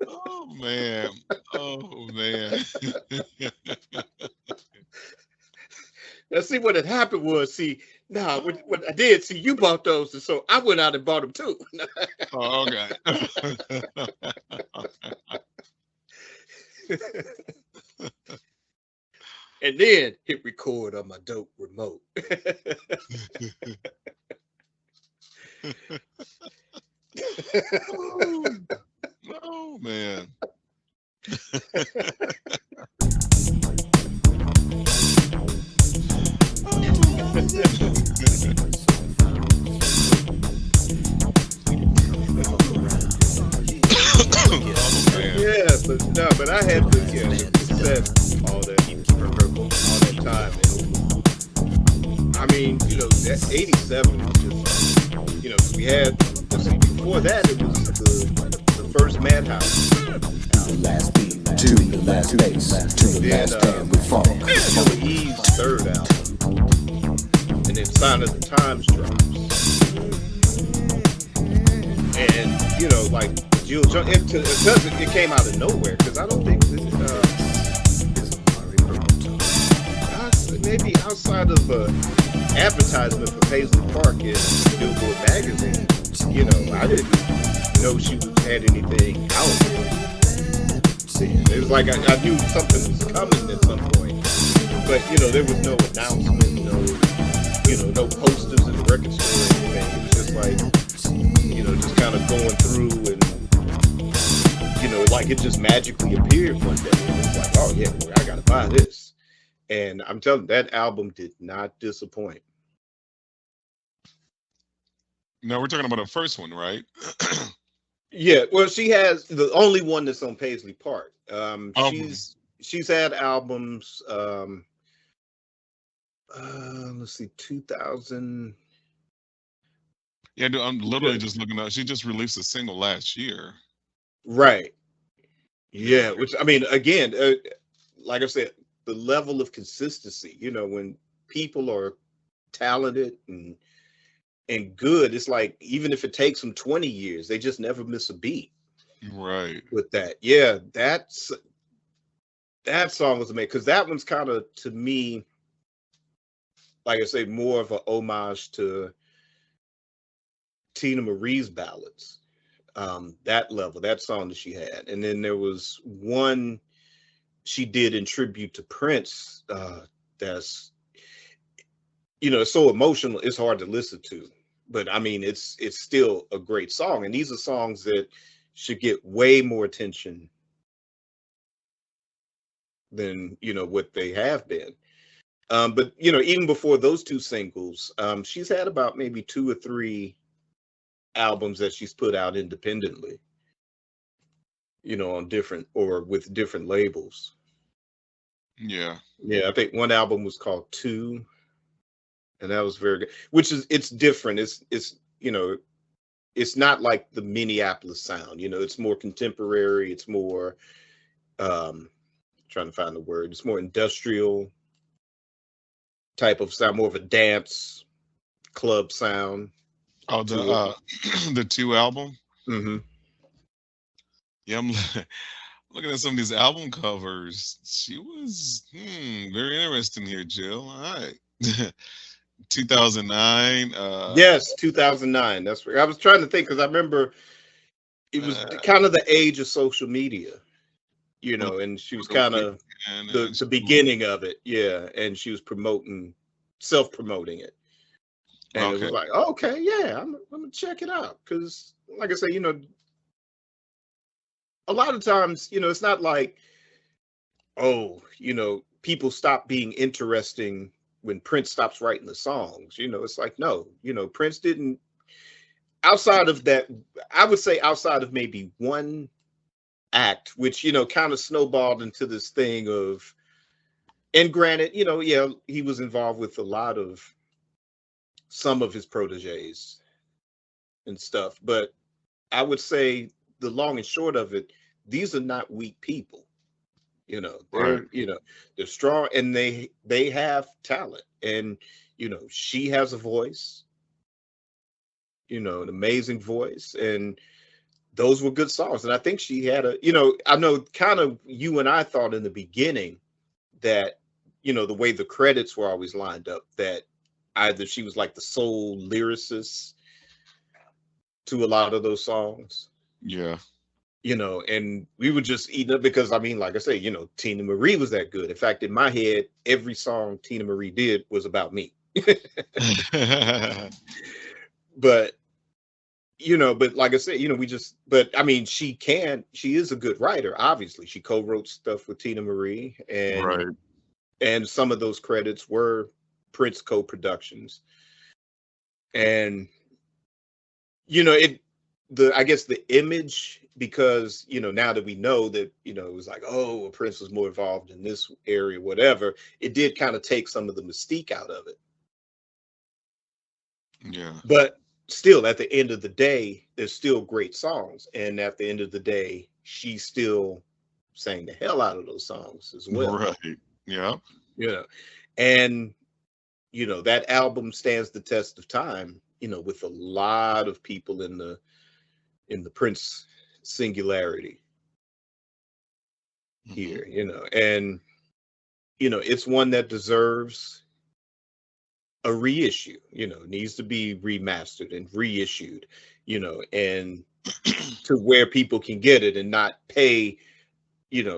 Oh man. Oh man. Now, see what had happened was, what I did, see, you bought those, and so I went out and bought them too. Oh, okay. And then hit record on my dope remote. Oh, oh man. Yeah, but I had the cassette all that time. And, I mean, that 87 was just, we had, before that, it was the first Madhouse. The last beat to the last bass to the last stand with funk. Killer E's third album. And then Sign of the Times drops. And, like, Jill Jones, it came out of nowhere, because I don't think maybe outside of advertisement for Paisley Park in Billboard magazine, I didn't know she had anything out. It was like I knew something was coming at some point, but there was no announcement, no posters in the record store or anything. It was just like, just kind of going through and. Like it just magically appeared one day. And it was like, oh yeah, I gotta buy this. And I'm telling you, that album did not disappoint. No, we're talking about the first one, right? Yeah, well, she has the only one that's on Paisley Park. She's had albums. Let's see, 2000. Yeah, dude, I'm literally just looking up. She just released a single last year. Right. Yeah, which I mean, again, like I said, the level of consistency. When people are talented and good, it's like even if it takes them 20 years, they just never miss a beat. Right. With that, yeah, that song was amazing, because that one's kind of, to me, like I say, more of an homage to Tina Marie's ballads. That level, that song that she had. And then there was one she did in tribute to Prince, that's it's so emotional, it's hard to listen to, but I mean it's still a great song. And these are songs that should get way more attention than what they have been. But even before those two singles, she's had about maybe 2 or 3 albums that she's put out independently, on different or with different labels. Yeah. I think one album was called 2, and that was very good. It's different. It's not like the Minneapolis sound. It's more contemporary. It's more trying to find the word. It's more industrial type of sound, more of a dance club sound. Oh, the 2 album. Mm-hmm. Yeah, I'm looking at some of these album covers. She was very interesting here, Jill. All right. 2009. Yes, 2009. That's what I was trying to think, because I remember it was kind of the age of social media, and she was kind of the beginning of it. Yeah, and she was self-promoting it. And it was like, oh, okay, yeah, I'm gonna check it out, because, like I say, a lot of times, it's not like, people stop being interesting when Prince stops writing the songs. It's like, no, Prince didn't. Outside of that, I would say outside of maybe one act, which kind of snowballed into this thing of, and granted, yeah, he was involved with a lot of some of his proteges and stuff, but I would say the long and short of it, these are not weak people. You know, Right. they're strong, and they have talent, and she has a voice, an amazing voice, and those were good songs. And I think she had I know kind of you and I thought in the beginning that, the way the credits were always lined up, that either she was like the sole lyricist to a lot of those songs, Yeah. And we were just eating up because, I mean, like I say, Tina Marie was that good. In fact, in my head, every song Tina Marie did was about me. But, but like I said, but I mean, she is a good writer. Obviously, she co-wrote stuff with Tina Marie, Right. and some of those credits were Prince co-productions. And, I guess the image, because now that we know that it was like, oh, Prince was more involved in this area, whatever, it did kind of take some of the mystique out of it. Yeah. But still, at the end of the day, there's still great songs, and at the end of the day, she still sang the hell out of those songs as well. Right. Yeah. And that album stands the test of time, with a lot of people in the Prince singularity here, and it's one that deserves a reissue, needs to be remastered and reissued, and to where people can get it and not pay,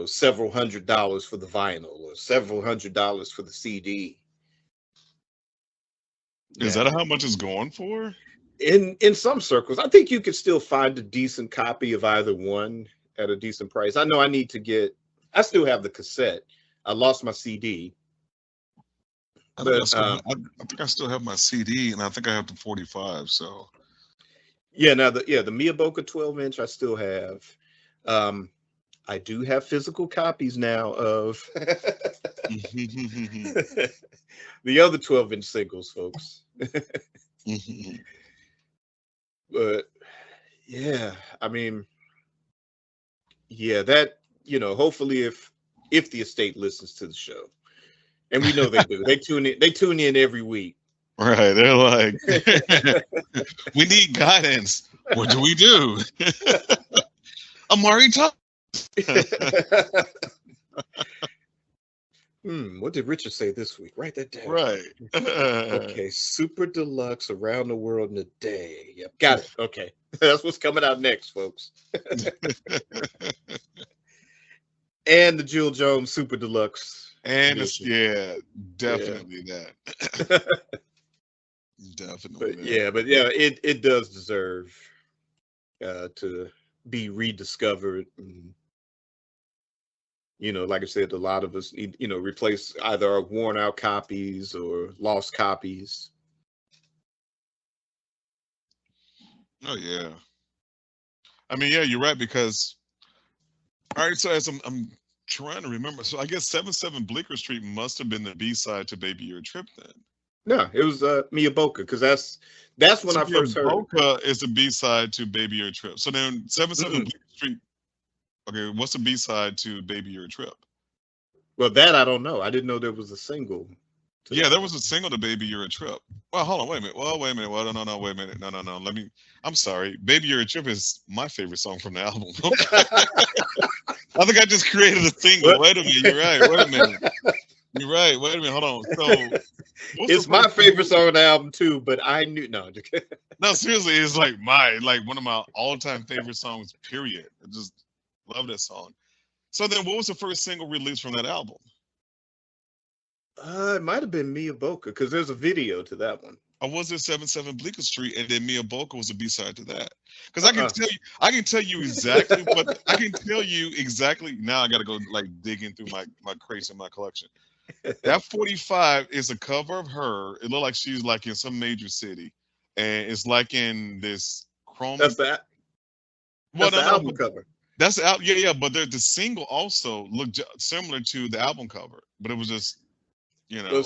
several $100s for the vinyl or several $100s for the CD. Is that how much it's going for? In some circles, I think you could still find a decent copy of either one at a decent price. I know I still have the cassette. I lost my CD. I think I still have my CD, and I think I have the 45. So yeah, now the Mia Boca 12-inch I still have. I do have physical copies now of the other 12-inch singles, folks. But yeah, I mean, yeah, that hopefully if the estate listens to the show, and we know they do, they tune in every week. Right, they're like, we need guidance. What do we do? Amari Talk. What did Richard say this week? Write that down. Right. Okay, Super Deluxe Around the World in a Day. Yep, got it. Okay, that's what's coming out next, folks. And the Jill Jones Super Deluxe. And yeah, definitely that. Definitely. But yeah, it does deserve to be rediscovered. And, like I said, a lot of us, replace either our worn out copies or lost copies. Oh yeah. I mean, yeah, you're right, because all right, so as I'm trying to remember, so I guess 77 Bleecker Street must have been the B-side to Baby You're a Trip then. No, it was Mia Boca, because that's when I first heard it. Boca is the B-side to Baby You're a Trip. So then 77 Bleecker Street, okay, what's the B-side to Baby You're a Trip? Well, that I don't know. I didn't know there was a single. Yeah, there was a single to Baby You're a Trip. Well, hold on, wait a minute. Well, wait a minute. Well, no, wait a minute. No. I'm sorry. Baby You're a Trip is my favorite song from the album. I think I just created a single. What? Wait a minute. You're right. Wait a minute. You're right. Wait a minute. Hold on. So it's my favorite song on the album too, but I knew no. No, seriously, it's like one of my all-time favorite songs, period. I just love that song. So then what was the first single released from that album? It might have been Mia Boca, because there's a video to that one. Or was it 77 Bleecker Street, and then Mia Boca was the B-side to that? Because I can tell you exactly what I can tell you exactly. Now I got to go like digging through my crates in my collection. That 45 is a cover of her. It looked like she's like in some major city, and it's like in this chrome. That's that. Well, that's the album cover. That's the album. Yeah. But the single also looked similar to the album cover, but it was just, Well,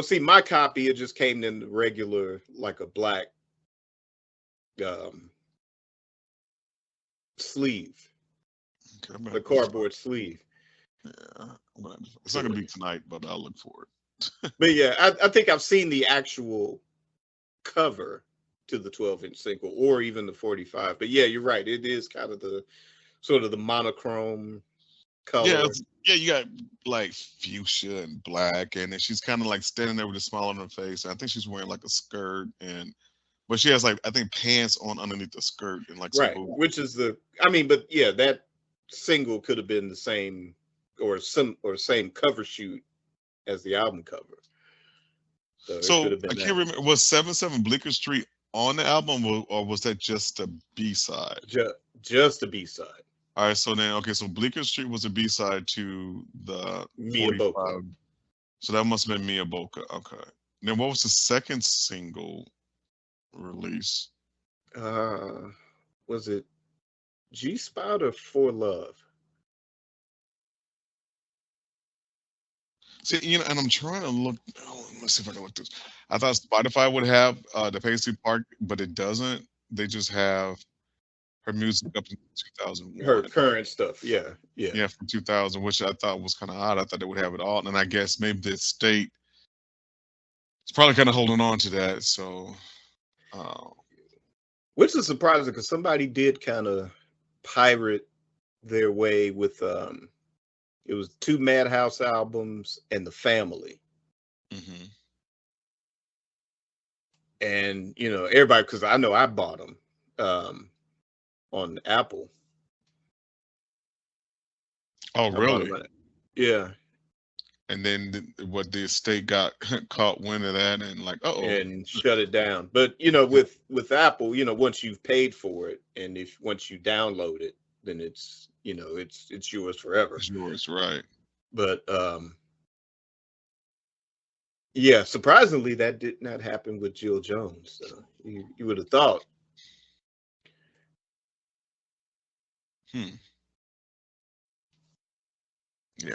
see, my copy, it just came in regular, like a black sleeve. Okay, the cardboard sleeve. yeah, it's not gonna be tonight, but I'll look for it. But yeah, I think I've seen the actual cover to the 12-inch single or even the 45. But yeah, you're right. It is kind of the sort of the monochrome Yeah, color. yeah, you got like fuchsia and black, and then she's kind of like standing there with a smile on her face. And I think she's wearing like a skirt, but she has like I think pants on underneath the skirt and like some Right. boots. Which is but yeah, that single could have been the same or same cover shoot as the album cover. So it could So have I been can't that. remember, was 77 Bleecker Street on the album, or was that just a B side? Just a B-side. All right, so then okay, so Bleecker Street was a B side to the Mia 45. Boca. So that must have been Mia Boca. Okay. Then what was the second single release? Was it G-Spot or For Love? See, and I'm trying to look. Oh, let's see if I can look this. I thought Spotify would have the Paisley Park, but it doesn't. They just have her music up in 2001. Her current stuff. Yeah. Yeah, from 2000, which I thought was kind of odd. I thought they would have it all, and I guess maybe the state is probably kind of holding on to that. So, which is surprising because somebody did kind of pirate their way with it was 2 Madhouse albums and The Family. mhm. And everybody, because I know I bought them on Apple. Oh, I bought really? 'em yeah. And then what the state got caught wind of that and like, And shut it down. But with Apple, once you've paid for it, and once you download it, then it's it's yours forever. it's yours, right? But yeah, surprisingly, that did not happen with Jill Jones. So you would have thought. Yeah,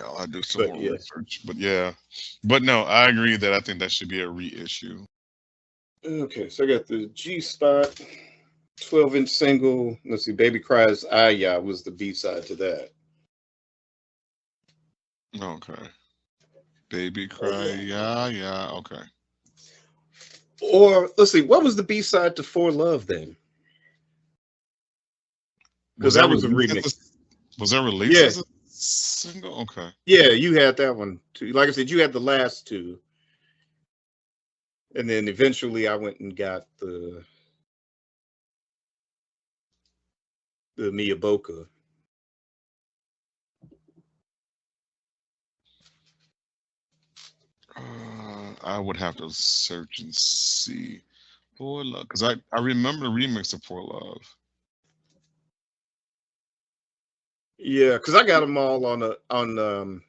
I'll do some But more yeah. research. But yeah, but no, I agree that I think that should be a reissue. Okay, so I got the G-Spot 12-inch single. Let's see, Baby Cries Aya was the B-side to that. Okay. Baby Cry, yeah, okay. Or let's see, what was the B-side to For Love then? Because that was a remix. Was that released Yeah. as a single? Okay. Yeah, you had that one too. Like I said, you had the last two. And then eventually I went and got the Mia Boca. I would have to search and see. For Love, because I remember the remix of For Love. Yeah, because I got them all on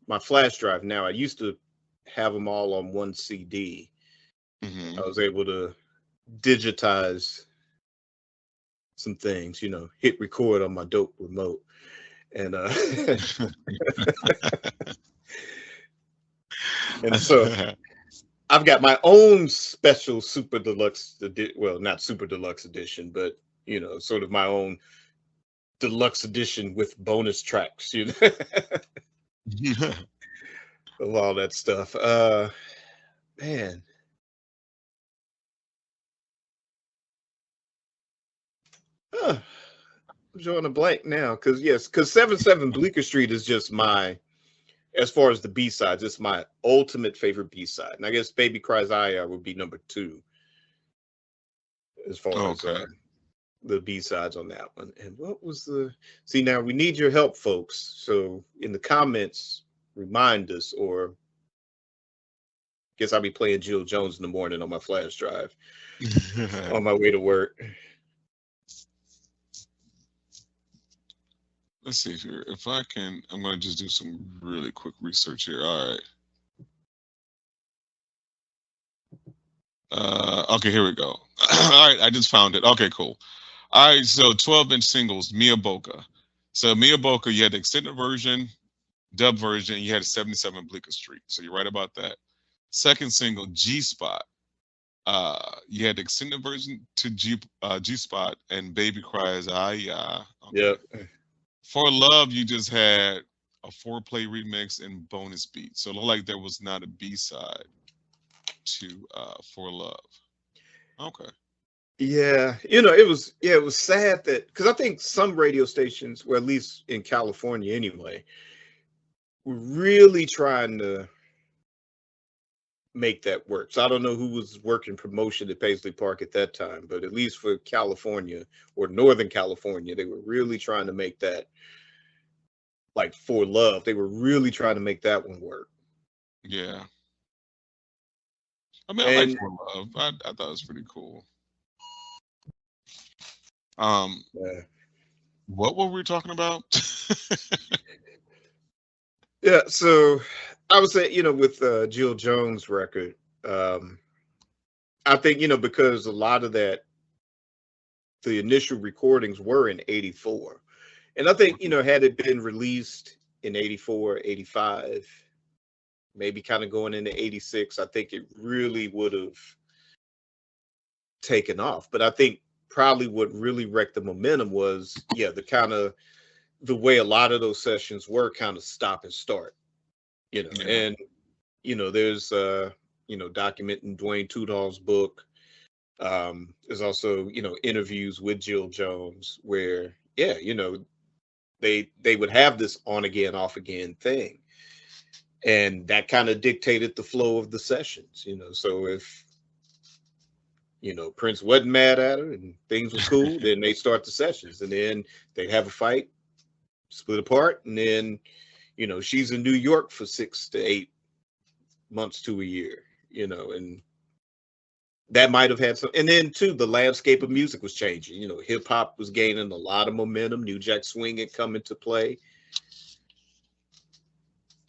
my flash drive now. I used to have them all on one CD. Mhm. I was able to digitize some things, hit record on my dope remote. And and so I've got my own special super deluxe well, not super deluxe edition, but sort of my own deluxe edition with bonus tracks, of all that stuff. Man. I'm drawing a blank now because 77 Bleecker Street is just as far as the B-sides, it's my ultimate favorite B-side. And I guess Baby Cries Aya would be number 2 as far as the B-sides on that one. And what was see, now we need your help, folks. So in the comments, remind us, or guess I'll be playing Jill Jones in the morning on my flash drive on my way to work. Let's see here. If I can, I'm going to just do some really quick research here. All right. Okay, here we go. All right, I just found it. Okay, cool. All right, so 12-inch singles, Mia Boca. So Mia Boca, you had the extended version, dub version, you had 77 Bleecker Street. So you're right about that. Second single, G-Spot. You had the extended version to G-Spot and Baby Cries, okay. Yep. For Love, you just had a 4-play remix and bonus beat. So it looked like there was not a B side to For Love. Okay. Yeah, it was sad that because I think some radio stations, well, at least in California anyway, were really trying to make that work. So I don't know who was working promotion at Paisley Park at that time, but at least for California or Northern California, they were really trying to make that like For Love. They were really trying to make that one work. Yeah. I mean, I like And For Love. I thought it was pretty cool. Um, uh, what were we talking about? yeah, so I would say, with Jill Jones' record, I think, because a lot of that, the initial recordings were in 84. And I think, had it been released in 84, 85, maybe kind of going into 86, I think it really would have taken off. But I think probably what really wrecked the momentum was, yeah, the way a lot of those sessions were kind of stop and start, Yeah. and, there's, documenting Dwayne Tudor's book. There's also, interviews with Jill Jones where, yeah, they would have this on again, off again thing. And that kind of dictated the flow of the sessions, So if, Prince wasn't mad at her and things was cool, then they start the sessions and then they have a fight, split apart, and then, she's in New York for 6 to 8 months to a year, and that might have had some. And then too, the landscape of music was changing. Hip hop was gaining a lot of momentum. New Jack Swing had come into play.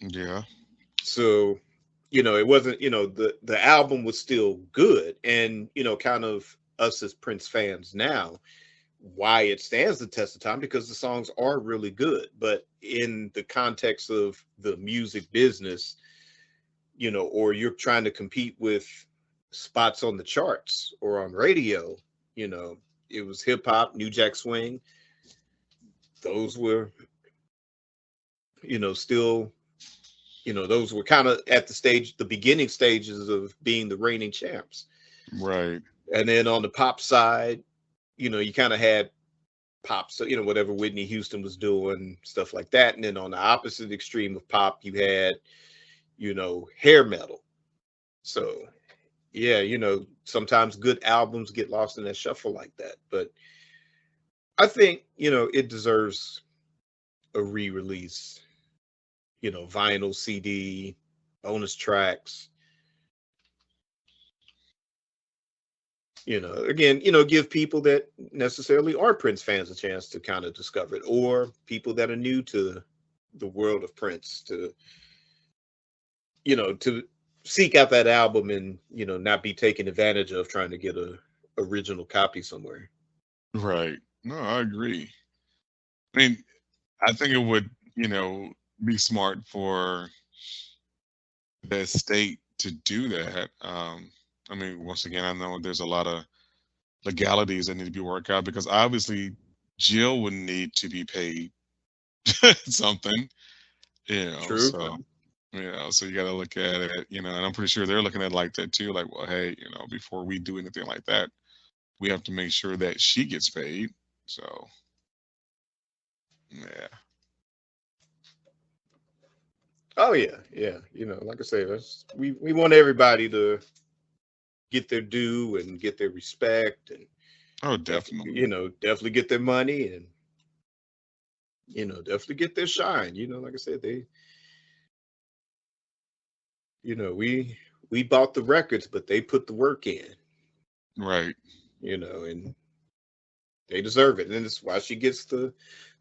Yeah. So, it wasn't, the album was still good. And, kind of us as Prince fans now, why it stands the test of time, because the songs are really good. But in the context of the music business, or you're trying to compete with spots on the charts or on radio, it was hip hop, New Jack Swing. Those were, still, those were kind of at the beginning stages of being the reigning champs. Right. And then on the pop side, you kind of had pop, so, whatever Whitney Houston was doing, stuff like that. And then on the opposite extreme of pop, you had, hair metal. So, yeah, sometimes good albums get lost in that shuffle like that. But I think, it deserves a re-release, vinyl, CD, bonus tracks, again, give people that necessarily aren't Prince fans a chance to kind of discover it, or people that are new to the world of Prince to seek out that album and, not be taken advantage of trying to get a original copy somewhere. Right. No, I agree. I mean, I think it would, be smart for the state to do that. I mean, once again, I know there's a lot of legalities that need to be worked out because obviously Jill would need to be paid something, True. so so you got to look at it, and I'm pretty sure they're looking at it like that too. Like, well, hey, before we do anything like that, we have to make sure that she gets paid. So, yeah. Oh yeah, yeah. Like I say, we want everybody to get their due and get their respect and Oh, definitely, definitely. definitely get their money and definitely get their shine. Like I said, we bought the records, but they put the work in, Right. and they deserve it. And that's why she gets the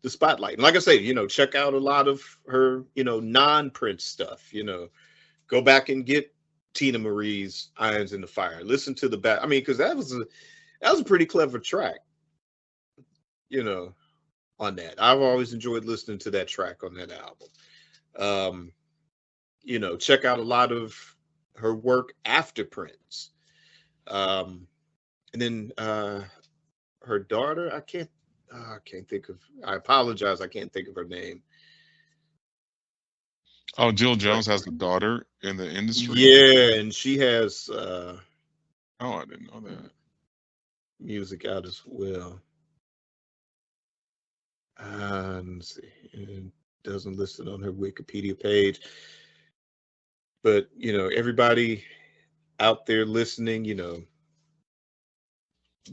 spotlight. And like I say, check out a lot of her, non-Prince stuff, go back and get Tina Marie's Irons in the Fire. Listen to the back. I mean, because that was a pretty clever track, on that. I've always enjoyed listening to that track on that album. Check out a lot of her work after Prince. And then her daughter, I can't I can't think of. I apologize. I can't think of her name. Oh, Jill But Jones has a daughter in the industry. yeah, and she has Oh, I didn't know that. music out as well. Let's see. It doesn't list it on her Wikipedia page. But everybody out there listening,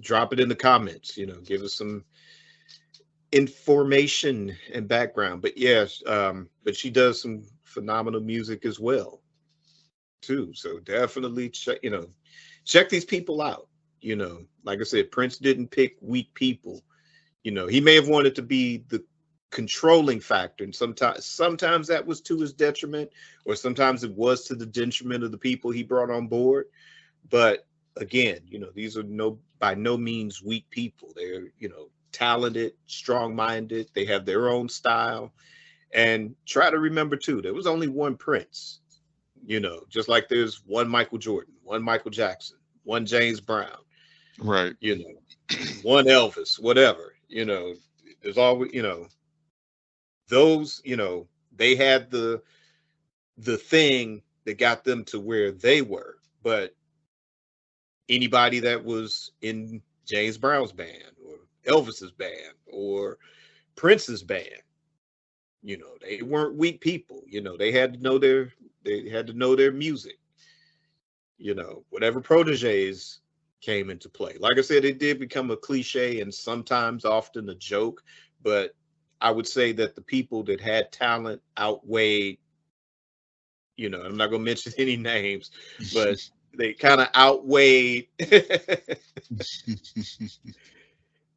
drop it in the comments. Give us some information and background. But yes, but she does some phenomenal music as well too. So definitely check these people out. Like I said, Prince didn't pick weak people. He may have wanted to be the controlling factor, and sometimes that was to his detriment, or sometimes it was to the detriment of the people he brought on board. But again, these are by no means weak people. They're talented, strong-minded. They have their own style. And try to remember too, there was only one Prince. Just like there's one Michael Jordan, one Michael Jackson, one James Brown, Right. one Elvis, whatever. There's always those. They had the thing that got them to where they were. But anybody that was in James Brown's band or Elvis's band or Prince's band, they weren't weak people. They had to know their music. Whatever proteges came into play. Like I said, it did become a cliche and sometimes often a joke, but I would say that the people that had talent outweighed, I'm not going to mention any names, but they kind of outweighed the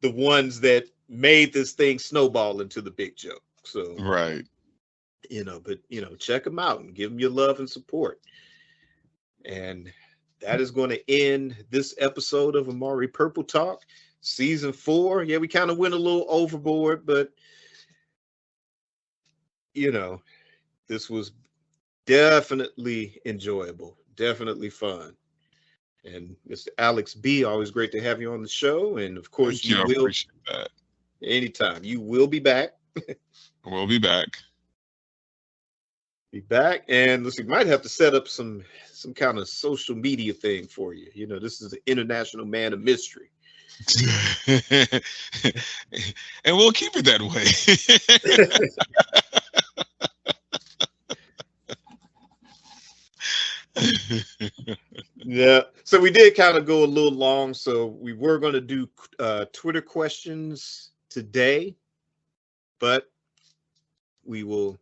ones that made this thing snowball into the big joke. So, Right. but check them out and give them your love and support. And that is going to end this episode of Amari Purple Talk, season 4. Yeah, we kind of went a little overboard, but this was definitely enjoyable, definitely fun. And Mr. Alex B, always great to have you on the show. And of course, Thank you. I will appreciate that. anytime. You will be back. We'll be back. Be back, and we might have to set up some kind of social media thing for you. This is an international man of mystery. And we'll keep it that way. Yeah. So we did kind of go a little long. So we were going to do Twitter questions today, but we will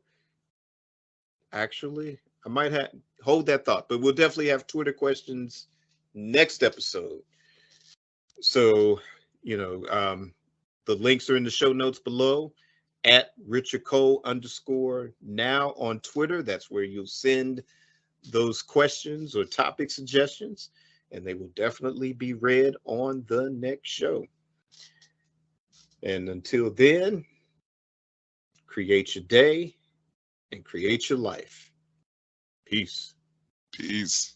actually, I might hold that thought, but we'll definitely have Twitter questions next episode. So, the links are in the show notes below at RichardCole_now on Twitter. That's where you'll send those questions or topic suggestions, and they will definitely be read on the next show. And until then, create your day and create your life. Peace. Peace.